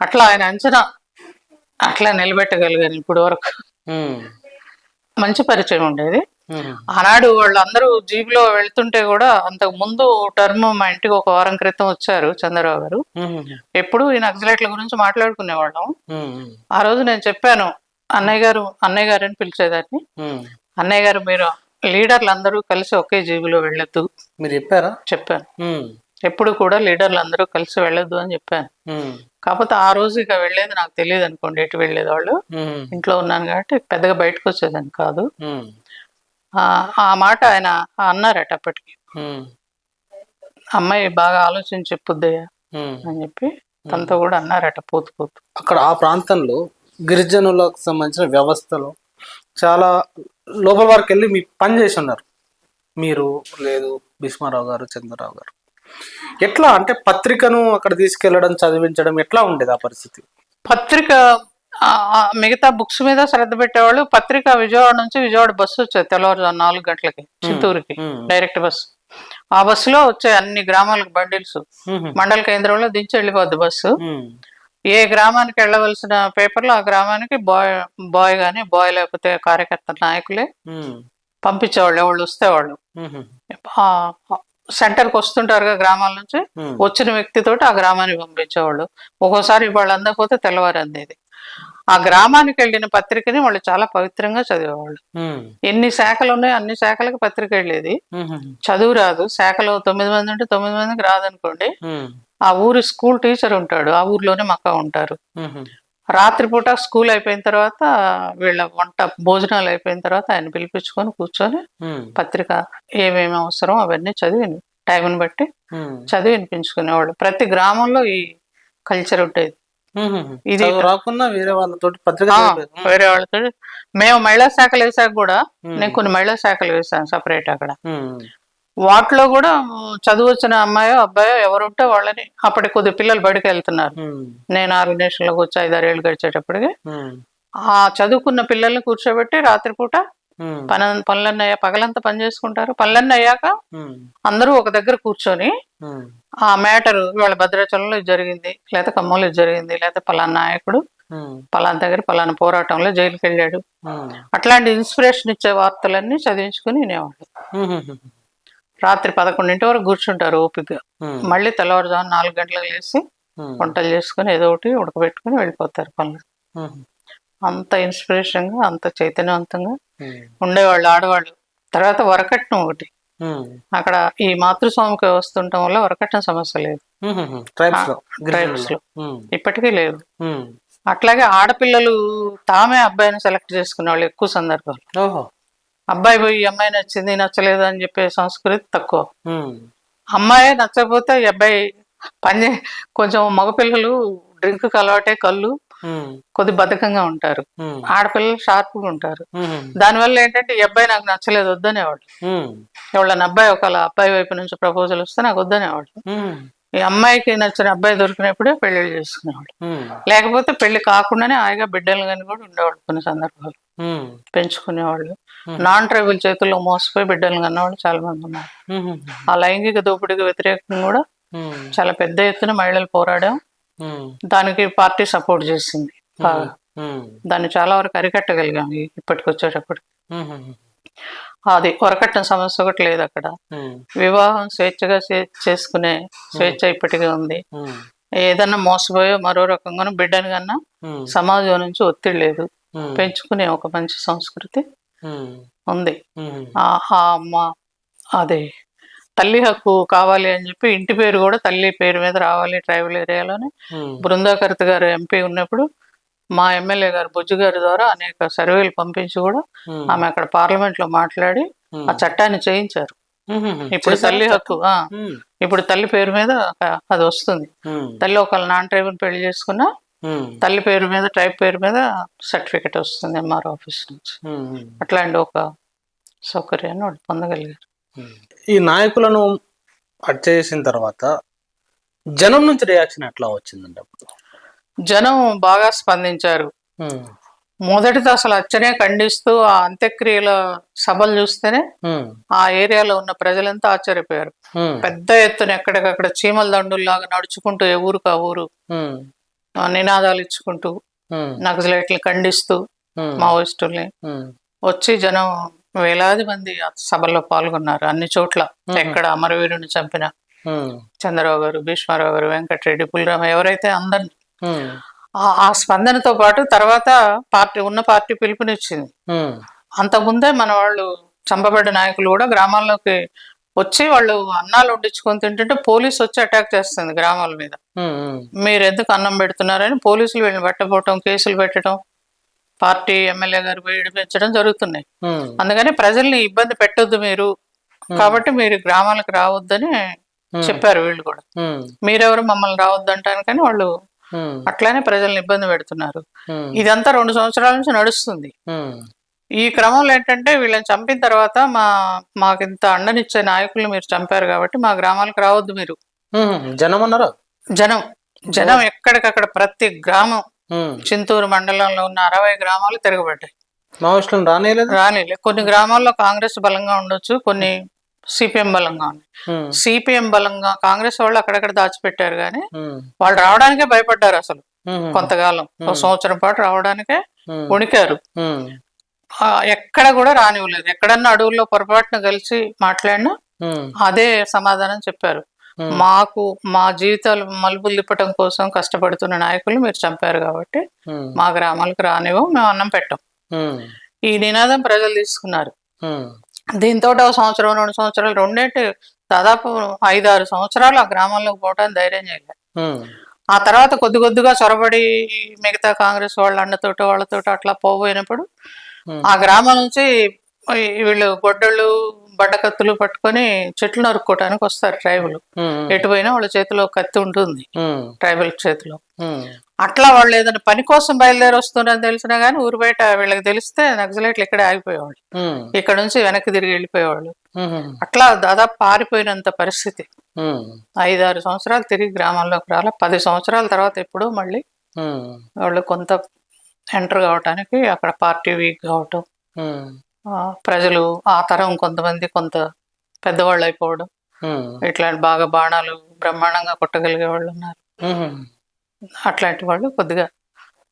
B: అట్లా ఆయన అంచనా అట్లా నిలబెట్టగలిగాను ఇప్పుడు వరకు. మంచి పరిచయం ఉండేది. ఆనాడు వాళ్ళందరూ జీబులో వెళ్తుంటే కూడా అంతకు ముందు టర్మ్ మా ఇంటికి ఒక వారం క్రితం వచ్చారు చంద్రరావు గారు. ఎప్పుడు ఈ నక్సలైట్ల గురించి మాట్లాడుకునేవాళ్ళం. ఆ రోజు నేను చెప్పాను, అన్నయ్య గారు అని పిలిచేదాన్ని, అన్నయ్య గారు మీరు లీడర్లు అందరూ కలిసి ఒకే జీబులో వెళ్ళొద్దు.
A: మీరు చెప్పారా?
B: చెప్పాను. ఎప్పుడు కూడా లీడర్లు అందరూ కలిసి వెళ్ళొద్దు అని చెప్పాను. కాకపోతే ఆ రోజు ఇక వెళ్ళేది నాకు తెలియదు అనుకోండి, ఎటు వెళ్ళేది వాళ్ళు. ఇంట్లో ఉన్నాను కాబట్టి పెద్దగా బయటకు వచ్చేదాన్ని కాదు. ఆ మాట ఆయన అన్నారట అప్పటికి. అమ్మాయి బాగా ఆలోచించి చెప్పుద్దయ్యా అని చెప్పి తనతో కూడా అన్నారట పోతూ.
A: అక్కడ ఆ ప్రాంతంలో గిరిజనులకు సంబంధించిన వ్యవస్థలో చాలా లోపల వరకు వెళ్ళి మీ పని చేసి ఉన్నారు మీరు, లేదు భీష్మారావు గారు, చంద్రరావు గారు. ఎట్లా అంటే పత్రికను అక్కడ తీసుకెళ్లడం, చదివించడం ఎట్లా ఉండేది ఆ పరిస్థితి?
B: పత్రిక మిగతా బుక్స్ మీద శ్రద్ధ పెట్టేవాళ్ళు. పత్రిక విజయవాడ బస్సు వచ్చేది తెల్లవారుజాము 4 గంటలకి చిత్తూరుకి డైరెక్ట్ బస్సు. ఆ బస్సులో వచ్చే అన్ని గ్రామాలకు బండిల్స్ మండల కేంద్రంలో దించి వెళ్ళిపోద్ది బస్సు. ఏ గ్రామానికి వెళ్ళవలసిన పేపర్లు ఆ గ్రామానికి బాయ్ గాని, బాయ్ లేకపోతే కార్యకర్త నాయకులే పంపించేవాళ్ళు. ఎవళ్ళు వస్తే వాళ్ళు సెంటర్కి వస్తుంటారుగా గ్రామాల నుంచి, వచ్చిన వ్యక్తితోటి ఆ గ్రామానికి పంపించేవాళ్ళు. ఒక్కోసారి వాళ్ళు అందకపోతే తెల్లవారు అందేది. ఆ గ్రామానికి వెళ్ళిన పత్రికని వాళ్ళు చాలా పవిత్రంగా చదివేవాళ్ళు. ఎన్ని శాఖలు ఉన్నాయో అన్ని శాఖలకు పత్రిక వెళ్ళేది. చదువు రాదు, శాఖలో 9 మంది ఉంటే 9 మందికి రాదనుకోండి, ఆ ఊరి స్కూల్ టీచర్ ఉంటాడు, ఆ ఊర్లోనే మక్క ఉంటారు. రాత్రిపూట స్కూల్ అయిపోయిన తర్వాత వీళ్ళ భోజనాలు అయిపోయిన తర్వాత ఆయన పిలిపించుకొని కూర్చొని పత్రిక ఏమేమి అవసరం అవన్నీ చదివి టైంని బట్టి చదివి వినిపించుకునేవాళ్ళు. ప్రతి గ్రామంలో ఈ కల్చర్ ఉండేది. ఇది
A: రాకుండా వేరే వాళ్ళతో
B: మేము మహిళా శాఖలు వేసాక కూడా, నేను కొన్ని మహిళా శాఖలు వేసాను సపరేట్ అక్కడ. వాటిలో కూడా చదువు వచ్చిన అమ్మాయో అబ్బాయో ఎవరుంటే వాళ్ళని, అప్పటి కొద్ది పిల్లలు బడికి వెళ్తున్నారు, నేను ఆర్గనైజేషన్లోకి వచ్చి 5-6 ఏళ్ళు గడిచేటప్పటికి ఆ చదువుకున్న పిల్లల్ని కూర్చోబెట్టి రాత్రిపూట పనులన్నీ పగలంతా పని చేసుకుంటారు. పనులన్నీ అయ్యాక అందరూ ఒక దగ్గర కూర్చొని ఆ మ్యాటర్ ఇవాళ భద్రాచలంలో ఇది జరిగింది, లేకపోతే ఖమ్మంలో ఇది జరిగింది, లేకపోతే పలానా నాయకుడు పలానా దగ్గర పలానా పోరాటంలో జైలుకి వెళ్ళాడు, అట్లాంటి ఇన్స్పిరేషన్ ఇచ్చే వార్తలన్నీ చదివించుకుని వినేవాళ్ళు. రాత్రి 11 వరకు కూర్చుంటారు ఓపికగా. మళ్ళీ తెల్లవారుజాము 4 గంటలకు లేచి వంటలు చేసుకుని ఏదో ఒకటి ఉడకబెట్టుకుని వెళ్ళిపోతారు పనులు. అంత ఇన్స్పిరేషన్ గా, అంత చైతన్యవంతంగా ఉండేవాళ్ళు ఆడవాళ్ళు. తర్వాత వరకట్నం ఒకటి, అక్కడ ఈ మాతృస్వామికి వస్తుండటం వల్ల వరకట్నం సమస్య లేదు ట్రైబ్స్ లో, ఇప్పటికీ లేదు. అట్లాగే ఆడపిల్లలు తామే అబ్బాయిని సెలెక్ట్ చేసుకునేవాళ్ళు ఎక్కువ సందర్భాలు. అబ్బాయి పోయి అమ్మాయి నచ్చింది నచ్చలేదు అని చెప్పే సంస్కృతి తక్కువ. అమ్మాయి నచ్చకపోతే ఈ అబ్బాయి కొంచెం మగపిల్లలు డ్రింక్ అలవాటే కళ్ళు, కొద్ది బద్ధకంగా ఉంటారు, ఆడపిల్లలు షార్ప్గా ఉంటారు. దానివల్ల ఏంటంటే ఈ అబ్బాయి నాకు నచ్చలేదు వద్దనేవాడు. ఎవళ్ళని అబ్బాయి వైపు నుంచి ప్రపోజల్ వస్తే నాకు వద్దనేవాడు. ఈ అమ్మాయికి నచ్చిన అబ్బాయి దొరికినప్పుడే పెళ్లిళ్ళు చేసుకునేవాడు. లేకపోతే పెళ్లి కాకుండానే హాయిగా బిడ్డలు కానీ కూడా ఉండేవాడు. కొన్ని సందర్భాలు పెంచుకునేవాళ్ళు. నాన్ ట్రైబల్ చేతుల్లో మోసపోయి బిడ్డలు కన్నవాళ్ళు చాలా మంది ఉన్నారు. ఆ లైంగిక దోపిడీకి వ్యతిరేకంగా కూడా చాలా పెద్ద ఎత్తున మహిళలు పోరాడాం. దానికి పార్టీ సపోర్ట్ చేసింది బాగా. దాన్ని చాలా వరకు అరికట్టగలిగాం ఇప్పటికి వచ్చేటప్పటికి. అది వరకట్నం సమస్య ఒకటి లేదు అక్కడ. వివాహం స్వేచ్ఛగా చేసుకునే స్వేచ్ఛ ఇప్పటికీ ఉంది. ఏదన్నా మోసపోయో మరో రకంగానూ బిడ్డని కన్నా సమాజం నుంచి ఒత్తిడి లేదు, పెంచుకునే ఒక మంచి సంస్కృతి ఉంది. అదే తల్లి హక్కు కావాలి అని చెప్పి ఇంటి పేరు కూడా తల్లి పేరు మీద రావాలి ట్రైబల్ ఏరియాలోనే. బృందాకర్త గారు ఎంపీ ఉన్నప్పుడు మా ఎమ్మెల్యే గారు బొజ్జు గారి ద్వారా అనేక సర్వేలు పంపించి కూడా ఆమె అక్కడ పార్లమెంట్ లో మాట్లాడి ఆ చట్టాన్ని చేయించారు. ఇప్పుడు తల్లి హక్కు, ఇప్పుడు తల్లి పేరు మీద అది వస్తుంది. తల్లి ఒకళ్ళ నాన్ ట్రైబల్ పెళ్లి చేసుకున్నా తల్లి పేరు మీద ట్రైబ్ పేరు మీద సర్టిఫికెట్ వస్తుంది ఎంఆర్ఓ ఆఫీస్ నుంచి. అట్లాంటి ఒక సౌకర్యాన్ని వాళ్ళు పొందగలిగారు.
A: ఈ నాయకులను హత్య చేసిన తర్వాత జనం నుంచి రియాక్షన్ ఎట్లా వచ్చిందండి అప్పుడు?
B: జనం బాగా స్పందించారు. మొదటిది అసలు హత్యనే ఖండిస్తూ ఆ అంత్యక్రియల సభలు చూస్తేనే ఆ ఏరియాలో ఉన్న ప్రజలంతా ఆశ్చర్యపోయారు. పెద్ద ఎత్తున ఎక్కడికక్కడ చీమల దండుల్లాగా నడుచుకుంటూ ఏ ఊరుకు ఆ ఊరు నినాదాలు ఇచ్చుకుంటూ నక్సలైట్లు ఖండిస్తూ మావోయిస్టుల్ని వచ్చి జనం వేలాది మంది ఆ సభల్లో పాల్గొన్నారు. అన్ని చోట్ల ఎక్కడ అమరవీరుని చంపిన చంద్రరావు గారు, భీష్మారావు గారు, వెంకటరెడ్డి, పులిరామ ఎవరైతే అందరిని ఆ స్పందనతో పాటు తర్వాత పార్టీ పిలుపునిచ్చింది. అంతకుముందే మన వాళ్ళు చంపబడ్డ నాయకులు కూడా గ్రామాల్లోకి వచ్చి వాళ్ళు అన్నాలు వండించుకొని తింటుంటే పోలీసు వచ్చి అటాక్ చేస్తుంది గ్రామాల మీద. మీరు ఎందుకు అన్నం పెడుతున్నారని పోలీసులు వీళ్ళని పట్టబోవటం, కేసులు పెట్టడం, పార్టీ ఎమ్మెల్యే గారు విడిపించడం జరుగుతున్నాయి. అందుకని ప్రజల్ని ఇబ్బంది పెట్టొద్దు మీరు, కాబట్టి మీరు గ్రామాలకు రావద్దని చెప్పారు. వీళ్ళు కూడా మీరెవరు మమ్మల్ని రావద్దంటాను కానీ వాళ్ళు అట్లానే ప్రజల్ని ఇబ్బంది పెడుతున్నారు. ఇదంతా 2 సంవత్సరాల నుంచి నడుస్తుంది. ఈ క్రమంలో ఏంటంటే వీళ్ళని చంపిన తర్వాత మాకింత అండనిచ్చే నాయకుల్ని మీరు చంపారు కాబట్టి మా గ్రామాలకు రావద్దు మీరు.
A: జనం అన్నారా?
B: జనం ఎక్కడికక్కడ ప్రతి గ్రామం, చింతూరు మండలంలో ఉన్న 60 గ్రామాలు తిరగబడ్డాయి.
A: మావోయిస్టులు రానేలే.
B: కొన్ని గ్రామాల్లో కాంగ్రెస్ బలంగా ఉండొచ్చు, కొన్ని సిపిఎం బలంగా ఉంది. సిపిఎం బలంగా కాంగ్రెస్ వాళ్ళు అక్కడక్కడ దాచిపెట్టారు కానీ వాళ్ళు రావడానికే భయపడ్డారు. అసలు కొంతకాలం 1 సంవత్సరం పాటు రావడానికే వణికారు. ఎక్కడ కూడా రానివ్వలేదు. ఎక్కడన్నా అడవుల్లో పొరపాటున కలిసి మాట్లాడినా అదే సమాధానం చెప్పారు. మా జీవితాలు మలుపులు తిప్పటం కోసం కష్టపడుతున్న నాయకులు మీరు చంపారు కాబట్టి మా గ్రామాలకు రానివ్వం, మేము అన్నం పెట్టాం. ఈ నినాదం ప్రజలు తీసుకున్నారు. దీంతో 1 సంవత్సరం 2 సంవత్సరాలు రెండేంటి దాదాపు 5-6 సంవత్సరాలు ఆ గ్రామాల్లోకి పోవడానికి ధైర్యం చేయలేదు. ఆ తర్వాత కొద్దిగా చొరబడి మిగతా కాంగ్రెస్ వాళ్ళ అండతోటో వాళ్ళతోటో అట్లా పోబోయినప్పుడు ఆ గ్రామం నుంచి వీళ్ళు గొడ్డళ్ళు బడ్డకత్తులు పట్టుకొని చెట్లు నరుక్కోవటానికి వస్తారు ట్రైబులు. ఎటుపోయినా వాళ్ళ చేతిలో కత్తి ఉంటుంది ట్రైబల్ చేతిలో. అట్లా వాళ్ళు ఏదైనా పని కోసం బయలుదేరి వస్తున్నారని తెలిసినా గానీ ఊరు బయట వీళ్ళకి తెలిస్తే నక్సలైట్లు ఇక్కడే ఆగిపోయేవాళ్ళు, ఇక్కడ నుంచి వెనక్కి తిరిగి వెళ్ళిపోయేవాళ్ళు. అట్లా దాదాపు పారిపోయినంత పరిస్థితి. 5-6 సంవత్సరాలు తిరిగి గ్రామాల్లోకి రాలే. 10 సంవత్సరాల తర్వాత ఎప్పుడో మళ్ళీ వాళ్ళు కొంత ఎంటర్ కావటానికి అక్కడ పార్టీ వీక్ కావటం, ప్రజలు ఆ తరం కొంతమంది కొంత పెద్దవాళ్ళు అయిపోవడం, ఇట్లాంటి బాగా బాణాలు బ్రహ్మాండంగా కొట్టగలిగే వాళ్ళు ఉన్నారు. అట్లాంటి వాళ్ళు కొద్దిగా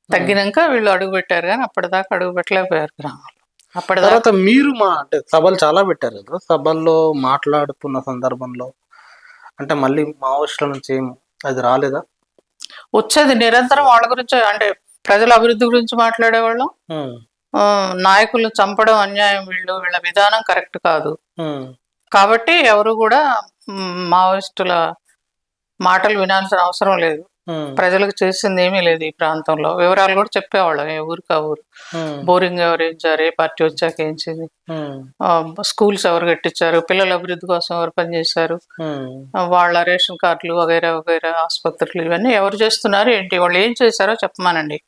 B: తగ్గినాక వీళ్ళు అడుగు పెట్టారు కానీ అప్పటిదాకా అడుగు పెట్టలేకపోయారు గ్రామాల్లో.
A: అప్పటిదాకా మీరు అంటే సభలు చాలా పెట్టారు కదా, సభల్లో మాట్లాడుతున్న సందర్భంలో అంటే మళ్ళీ మావోయిస్టుల నుంచి అది రాలేదా?
B: వచ్చేది నిరంతరం వాళ్ళ గురించి, అంటే ప్రజల అభివృద్ధి గురించి మాట్లాడేవాళ్ళం. నాయకులు చంపడం అన్యాయం, వీళ్ళ విధానం కరెక్ట్ కాదు కాబట్టి ఎవరు కూడా మావోయిస్టుల మాటలు వినాల్సిన అవసరం లేదు. ప్రజలకు చేసింది ఏమీ లేదు. ఈ ప్రాంతంలో వివరాలు కూడా చెప్పేవాళ్ళం, ఏ ఊరికి ఆ ఊరు. బోరింగ్ ఎవరు వేయించారు, ఏ పార్టీ వచ్చాక వేయించింది, స్కూల్స్ ఎవరు కట్టించారు, పిల్లల అభివృద్ధి కోసం ఎవరు పనిచేశారు, వాళ్ళ రేషన్ కార్డులు వగైరా వగైరా, ఆసుపత్రులు, ఇవన్నీ ఎవరు చేస్తున్నారు ఏంటి, వాళ్ళు ఏం చేశారో చెప్పమనండి,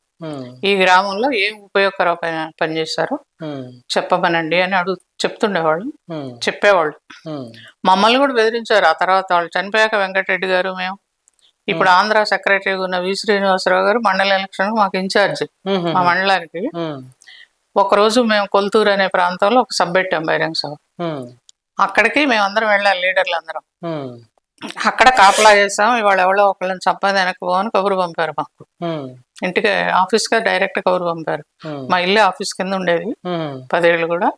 B: ఈ గ్రామంలో ఏం ఉపయోగకరమైన పని చేశారో చెప్పమనండి అని చెప్తుండేవాళ్ళు, చెప్పేవాళ్ళు. మమ్మల్ని కూడా బెదిరించారు. ఆ తర్వాత వాళ్ళు చనిపోయాక వెంకటరెడ్డి గారు, మేము ఇప్పుడు ఆంధ్ర సెక్రటరీగా ఉన్న వి శ్రీనివాసరావు గారు మండల ఎలక్షన్ మాకు ఇన్ఛార్జ్ మా మండలానికి. ఒకరోజు మేము కొల్తూరు అనే ప్రాంతంలో ఒక సభ పెట్టాం, బహిరంగ సభ. అక్కడికి మేమందరం వెళ్ళాలి, లీడర్లు అందరం. అక్కడ కాపలా చేసాం. ఇవాళ ఎవరో ఒకళ్ళని చంపది వెనక్కి పోవని కబురు పంపారు మాకు. ఇంటికి ఆఫీస్గా డైరెక్ట్ కబురు పంపారు. మా ఇల్లే ఆఫీస్ కింద ఉండేది 10 ఏళ్ళు కూడా.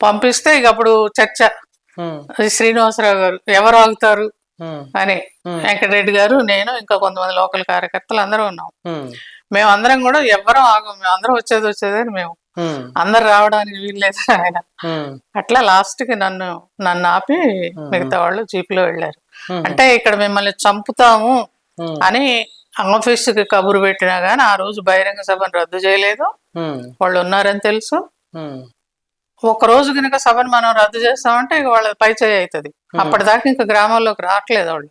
B: పంపిస్తే ఇక అప్పుడు చర్చ, శ్రీనివాసరావు గారు ఎవరు ఆగుతారు అని, వెంకటరెడ్డి గారు, నేను, ఇంకా కొంతమంది లోకల్ కార్యకర్తలు అందరూ ఉన్నాం. మేమందరం కూడా ఎవ్వరం ఆగం, మేమందరం వచ్చేదని మేము అందరు రావడానికి వీల్లేదు ఆయన. అట్లా లాస్ట్ కి నన్ను ఆపి మిగతా వాళ్ళు జీపులో వెళ్ళారు. అంటే ఇక్కడ మిమ్మల్ని చంపుతాము అని ఆఫీస్ కి కబురు పెట్టినా గానీ ఆ రోజు బహిరంగ సభను రద్దు చేయలేదు. వాళ్ళు ఉన్నారని తెలుసు. ఒక రోజు కనుక సభను మనం రద్దు చేస్తామంటే ఇక వాళ్ళ పై చేయి అవుతుంది. అప్పటిదాకా ఇంకా గ్రామాల్లోకి రావట్లేదు వాళ్ళు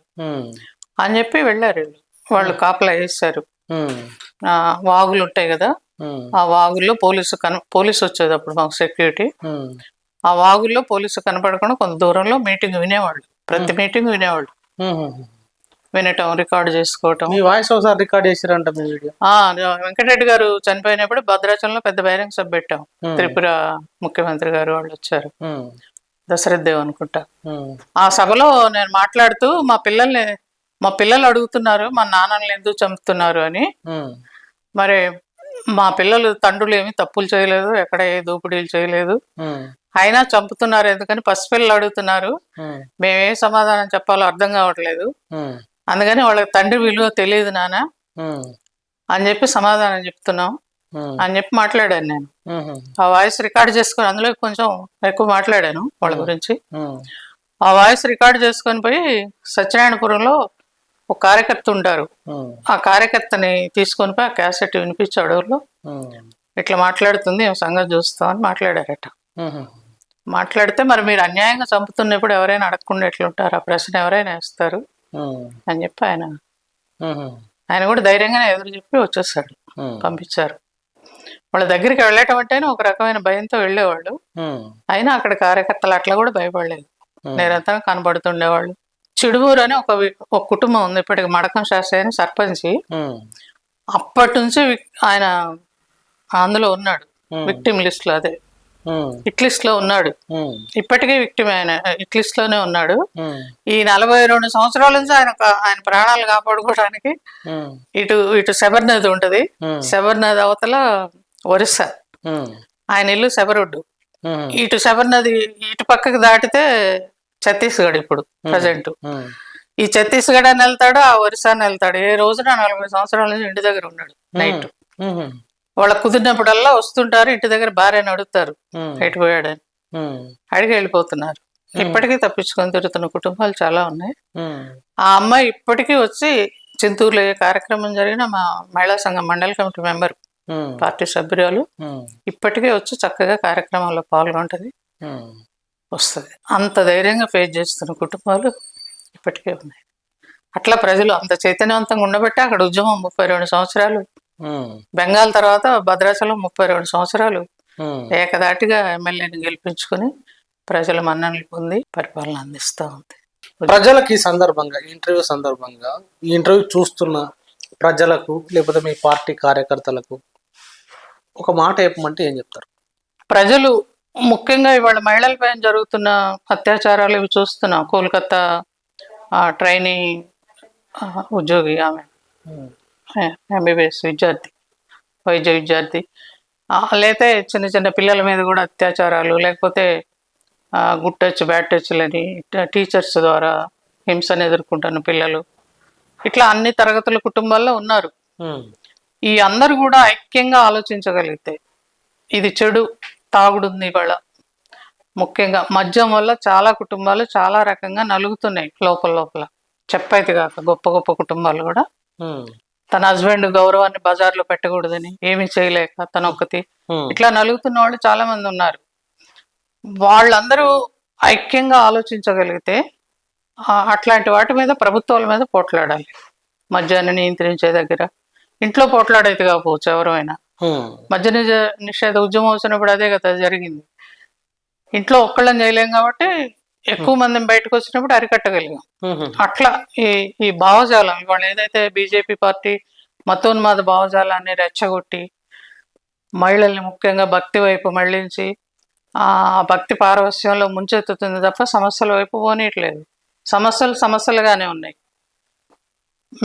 B: అని చెప్పి వెళ్ళారు. వాళ్ళు కాపలా వేస్తారు. వాగులు ఉంటాయి కదా, ఆ వాగుల్లో పోలీసు వచ్చేది అప్పుడు మాకు సెక్యూరిటీ. ఆ వాగుల్లో పోలీసు కనపడకుండా కొంత దూరంలో మీటింగ్ వినేవాళ్ళు. ప్రతి మీటింగ్ వినేవాళ్ళు, వినటం, రికార్డు చేసుకోవటం.
A: మీ వాయిస్ ఒకసారి రికార్డ్ చేసిరంట మీ వీడియో.
B: వెంకటరెడ్డి గారు చనిపోయినప్పుడు భద్రాచలంలో పెద్ద బహిరంగ సభ పెట్టాం. త్రిపుర ముఖ్యమంత్రి గారు వాళ్ళు వచ్చారు, దశరథ్ దేవ్ అనుకుంటా. ఆ సభలో నేను మాట్లాడుతూ మా పిల్లలు అడుగుతున్నారు మా నాన్నల్ని ఎందుకు చంపుతున్నారు అని. మరి మా పిల్లలు తండ్రులు ఏమి తప్పులు చేయలేదు, ఎక్కడ ఏ దోపిడీలు చేయలేదు, అయినా చంపుతున్నారు ఎందుకని పసిపిల్లలు అడుగుతున్నారు, మేమే సమాధానం చెప్పాలో అర్థం కావట్లేదు, అందుకని వాళ్ళకి తండ్రి విలువ తెలియదు నాన్న అని చెప్పి సమాధానం చెప్తున్నాం అని చెప్పి మాట్లాడాను నేను. ఆ వాయిస్ రికార్డ్ చేసుకొని, అందులో కొంచెం ఎక్కువ మాట్లాడాను వాళ్ళ గురించి. ఆ వాయిస్ రికార్డ్ చేసుకొని పోయి సత్యనారాయణపురంలో ఒక కార్యకర్త ఉంటారు, ఆ కార్యకర్తని తీసుకొని పోయి ఆ క్యాసెట్ వినిపించి అడవుల్లో ఇట్లా మాట్లాడుతుంది సంగతి చూస్తామని మాట్లాడారట. మాట్లాడితే మరి మీరు అన్యాయంగా చంపుతున్నప్పుడు ఎవరైనా అడగకుండా ఎట్లుంటారు, ఆ ప్రశ్న ఎవరైనా వేస్తారు అని చెప్పి ఆయన కూడా ధైర్యంగానే ఎదురు చెప్పి వచ్చేసాడు, పంపించారు. వాళ్ళ దగ్గరికి వెళ్ళటం అంటేనే ఒక రకమైన భయంతో వెళ్ళేవాళ్ళు, అయినా అక్కడ కార్యకర్తలు అట్లా కూడా భయపడలేదు, నిరంతరం కనబడుతుండేవాళ్ళు. చిడుమూరు అని ఒక కుటుంబం ఉంది, ఇప్పటికి మడకం శాస్త్రి అని సర్పంచి, అప్పటి నుంచి ఆయన అందులో ఉన్నాడు విక్టిమ్ లిస్ట్ లో, అదే హిట్ లిస్ట్ లో ఉన్నాడు, ఇప్పటికీ విక్టిమ్ ఆయన హిట్ లిస్ట్ లోనే ఉన్నాడు. ఈ 42 సంవత్సరాల నుంచి ఆయన ప్రాణాలు కాపాడుకోవడానికి ఇటు శబర్ నది ఉంటది, శబర్ నది అవతల ఒరిస్సా, ఆయన ఇల్లు శబరొడ్డు, ఇటు శబర్ నది ఇటు పక్కకి దాటితే ఛత్తీస్గఢ్ ఇప్పుడు ప్రజెంట్. ఈ ఛత్తీస్గఢ్ అని వెళ్తాడు, ఆ ఒరిస్సాని వెళ్తాడు. ఏ రోజున 40 సంవత్సరాల నుంచి ఇంటి దగ్గర ఉన్నాడు. నైట్ వాళ్ళ కుదిరినప్పుడల్లా వస్తుంటారు, ఇంటి దగ్గర భార్యని అడుగుతారు ఎటు పోయాడని, అడిగి వెళ్ళిపోతున్నారు. ఇప్పటికీ తప్పించుకొని తిరుగుతున్న కుటుంబాలు చాలా ఉన్నాయి. ఆ అమ్మాయి ఇప్పటికీ వచ్చి చింతూరులో ఏ కార్యక్రమం జరిగినా మా మహిళా సంఘం మండల కమిటీ మెంబర్, పార్టీ సభ్యురాలు, ఇప్పటికీ వచ్చి చక్కగా కార్యక్రమాల్లో పాల్గొంటది, వస్తుంది. అంత ధైర్యంగా ఫేస్ చేస్తున్న కుటుంబాలు ఇప్పటికే ఉన్నాయి. అట్లా ప్రజలు అంత చైతన్యవంతంగా ఉండబట్టే అక్కడ ఉద్యమం 32 సంవత్సరాలు, బెంగాల్ తర్వాత భద్రాచలం 32 సంవత్సరాలు ఏకదాటిగా ఎమ్మెల్యేని గెలిపించుకుని ప్రజల మన్ననలు పొంది పరిపాలన అందిస్తూ ఉంది.
A: ప్రజలకి సందర్భంగా ఇంటర్వ్యూ సందర్భంగా ఈ ఇంటర్వ్యూ చూస్తున్న ప్రజలకు లేకపోతే మీ పార్టీ కార్యకర్తలకు ఒక మాట చెప్పమంటే ఏం చెప్తారు?
B: ప్రజలు ముఖ్యంగా ఇవాళ మహిళలపైన జరుగుతున్న అత్యాచారాలు ఇవి చూస్తున్నాం. కోల్కతా ట్రైనీ ఉద్యోగి, ఆమె ఎంబీబీఎస్ విద్యార్థి, వైద్య విద్యార్థి, లేకపోతే చిన్న చిన్న పిల్లల మీద కూడా అత్యాచారాలు, లేకపోతే గుడ్ టచ్ బ్యాడ్ టచ్లని టీచర్స్ ద్వారా హింసను ఎదుర్కొంటున్న పిల్లలు, ఇట్లా అన్ని తరగతుల కుటుంబాల్లో ఉన్నారు. ఈ అందరూ కూడా ఐక్యంగా ఆలోచించగలిగితే, ఇది చెడు తాగుడుంది ఇవాళ, ముఖ్యంగా మద్యం వల్ల చాలా కుటుంబాలు చాలా రకంగా నలుగుతున్నాయి లోపల. చెప్పైతే కాక గొప్ప గొప్ప కుటుంబాలు కూడా తన హస్బెండ్ గౌరవాన్ని బజార్లో పెట్టకూడదని ఏమీ చేయలేక తన ఒక్కతి ఇట్లా నలుగుతున్న వాళ్ళు చాలా మంది ఉన్నారు. వాళ్ళందరూ ఐక్యంగా ఆలోచించగలిగితే అట్లాంటి వాటి మీద ప్రభుత్వాల మీద పోట్లాడాలి. మద్యాన్ని నియంత్రించే దగ్గర ఇంట్లో పోట్లాడైతే కాకపోవచ్చు ఎవరైనా. మద్య నిషేధ ఉద్యమం వచ్చినప్పుడు అదే కదా జరిగింది. ఇంట్లో ఒక్కళ్ళని చేయలేం కాబట్టి ఎక్కువ మందిని బయటకు వచ్చినప్పుడు అరికట్టగలిగాం. అట్లా ఈ భావజాలం ఇవాళ ఏదైతే బీజేపీ పార్టీ మతోన్మాద భావజాలాన్ని రెచ్చగొట్టి మహిళల్ని ముఖ్యంగా భక్తి వైపు మళ్లించి ఆ భక్తి పారవస్యంలో ముంచెత్తుతుంది తప్ప సమస్యల వైపు పోనీయట్లేదు. సమస్యలుగానే ఉన్నాయి.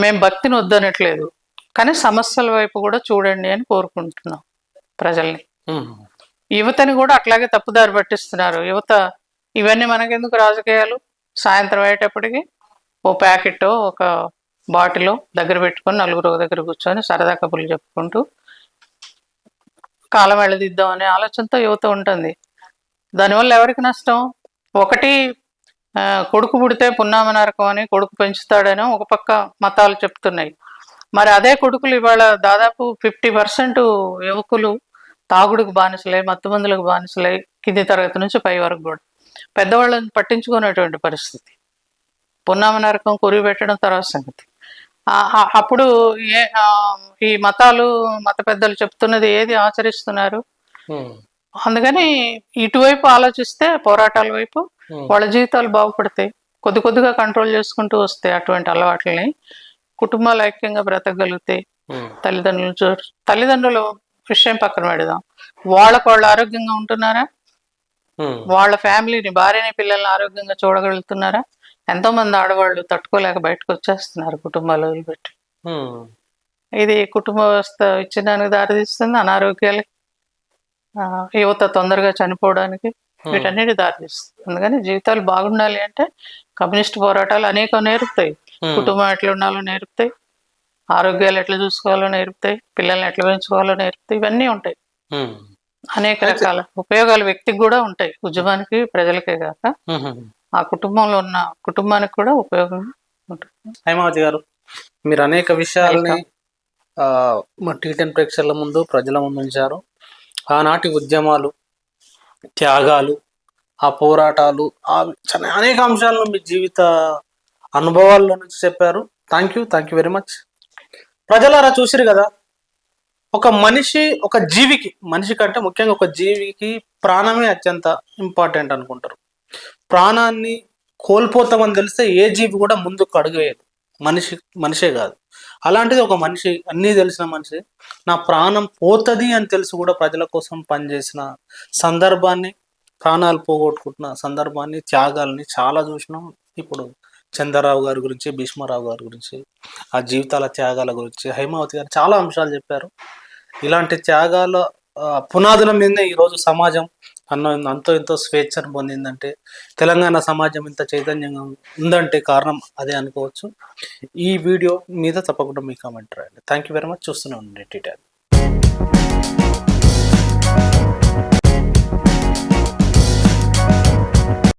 B: మేము భక్తిని వద్దనట్లేదు, కానీ సమస్యల వైపు కూడా చూడండి అని కోరుకుంటున్నాం ప్రజల్ని. యువతని కూడా అట్లాగే తప్పుదారి పట్టిస్తున్నారు. యువత ఇవన్నీ మనకెందుకు రాజకీయాలు, సాయంత్రం అయ్యేటప్పటికి ఓ ప్యాకెట్టో ఒక బాటిలో దగ్గర పెట్టుకొని నలుగురు దగ్గర కూర్చొని సరదా కబుర్లు చెప్పుకుంటూ కాలం వెళ్ళదిద్దాం అనే ఆలోచనతో యువత ఉంటుంది. దానివల్ల ఎవరికి నష్టం? ఒకటి, కొడుకు పుడితే పున్నామ నరకం అని, కొడుకు పెంచుతాడని ఒక పక్క మతాలు చెప్తున్నాయి. మరి అదే కొడుకులు ఇవాళ దాదాపు 50% యువకులు తాగుడుకు బానిసలై, మత్తుమందులకు బానిసలై, కింది తరగతి నుంచి పై వరకు కూడా పెద్దవాళ్ళని పట్టించుకునేటువంటి పరిస్థితి. పున్నామ నరకం కురి పెట్టడం తర్వాత సంగతి. అప్పుడు ఈ మత పెద్దలు చెప్తున్నది ఏది ఆచరిస్తున్నారు? అందుకని ఇటువైపు ఆలోచిస్తే పోరాటాల వైపు వాళ్ళ జీవితాలు బాగుపడతాయి. కొద్ది కొద్దిగా కంట్రోల్ చేసుకుంటూ వస్తే అటువంటి అలవాట్లని కుటుంబాలు ఐక్యంగా బ్రతకగలిగితే తల్లిదండ్రుల విషయం పక్కన పెడదాం, వాళ్ళు ఆరోగ్యంగా ఉంటున్నారా? వాళ్ళ ఫ్యామిలీని, భార్యని, పిల్లల్ని ఆరోగ్యంగా చూడగలుగుతున్నారా? ఎంతో మంది ఆడవాళ్ళు తట్టుకోలేక బయటకు వచ్చేస్తున్నారు కుటుంబాలు వదిలిపెట్టి. ఇది కుటుంబ వ్యవస్థ విచ్ఛిన్నానికి దారితీస్తుంది, అనారోగ్యాలకి, యువత తొందరగా చనిపోవడానికి, వీటన్నిటి దారితీస్తుంది. అందుకని జీవితాలు బాగుండాలి అంటే కమ్యూనిస్ట్ పోరాటాలు అనేకం నేర్పుతాయి. కుటుంబం ఎట్లా ఉండాలో నేర్పుతాయి, ఆరోగ్యాలు ఎట్లా చూసుకోవాలో నేర్పుతాయి, పిల్లల్ని ఎట్లా పెంచుకోవాలో నేర్పుతాయి. ఇవన్నీ ఉంటాయి. అనేక రకాల ఉపయోగాలు వ్యక్తికి కూడా ఉంటాయి, ఉద్యమానికి, ప్రజలకే కాక ఆ కుటుంబంలో ఉన్న కుటుంబానికి కూడా ఉపయోగం ఉంటుంది.
A: హైమావతి గారు, మీరు అనేక విషయాలని మా T10 ప్రేక్షకుల ముందు, ప్రజల ముందు ఉంచారు. ఆనాటి ఉద్యమాలు, త్యాగాలు, ఆ పోరాటాలు, అనేక అంశాలను మీ జీవిత అనుభవాల్లో నుంచి చెప్పారు. Thank you very much. ప్రజలారా చూసిరు కదా, ఒక మనిషి కంటే ముఖ్యంగా ఒక జీవికి ప్రాణమే అత్యంత ఇంపార్టెంట్ అనుకుంటారు. ప్రాణాన్ని కోల్పోతామని తెలిస్తే ఏ జీవి కూడా ముందుకు అడుగువేయదు, మనిషే కాదు. అలాంటిది ఒక మనిషి, అన్నీ తెలిసిన మనిషి, నా ప్రాణం పోతుంది అని తెలిసి కూడా ప్రజల కోసం పనిచేసిన సందర్భాన్ని, ప్రాణాలు పోగొట్టుకుంటున్న సందర్భాన్ని, త్యాగాల్ని చాలా చూసినాం. ఇప్పుడు చంద్రరావు గారి గురించి, భీష్మారావు గారి గురించి, ఆ జీవితాల త్యాగాల గురించి హైమావతి గారు చాలా అంశాలు చెప్పారు. ఇలాంటి త్యాగాల పునాదుల మీదనే ఈరోజు సమాజం అంతో ఎంతో స్వేచ్ఛను పొందిందంటే, తెలంగాణ సమాజం ఇంత చైతన్యంగా ఉందంటే కారణం అదే అనుకోవచ్చు. ఈ వీడియో మీద తప్పకుండా మీ కామెంట్ రాయండి. Thank you very much. చూస్తూనే ఉండండి T10.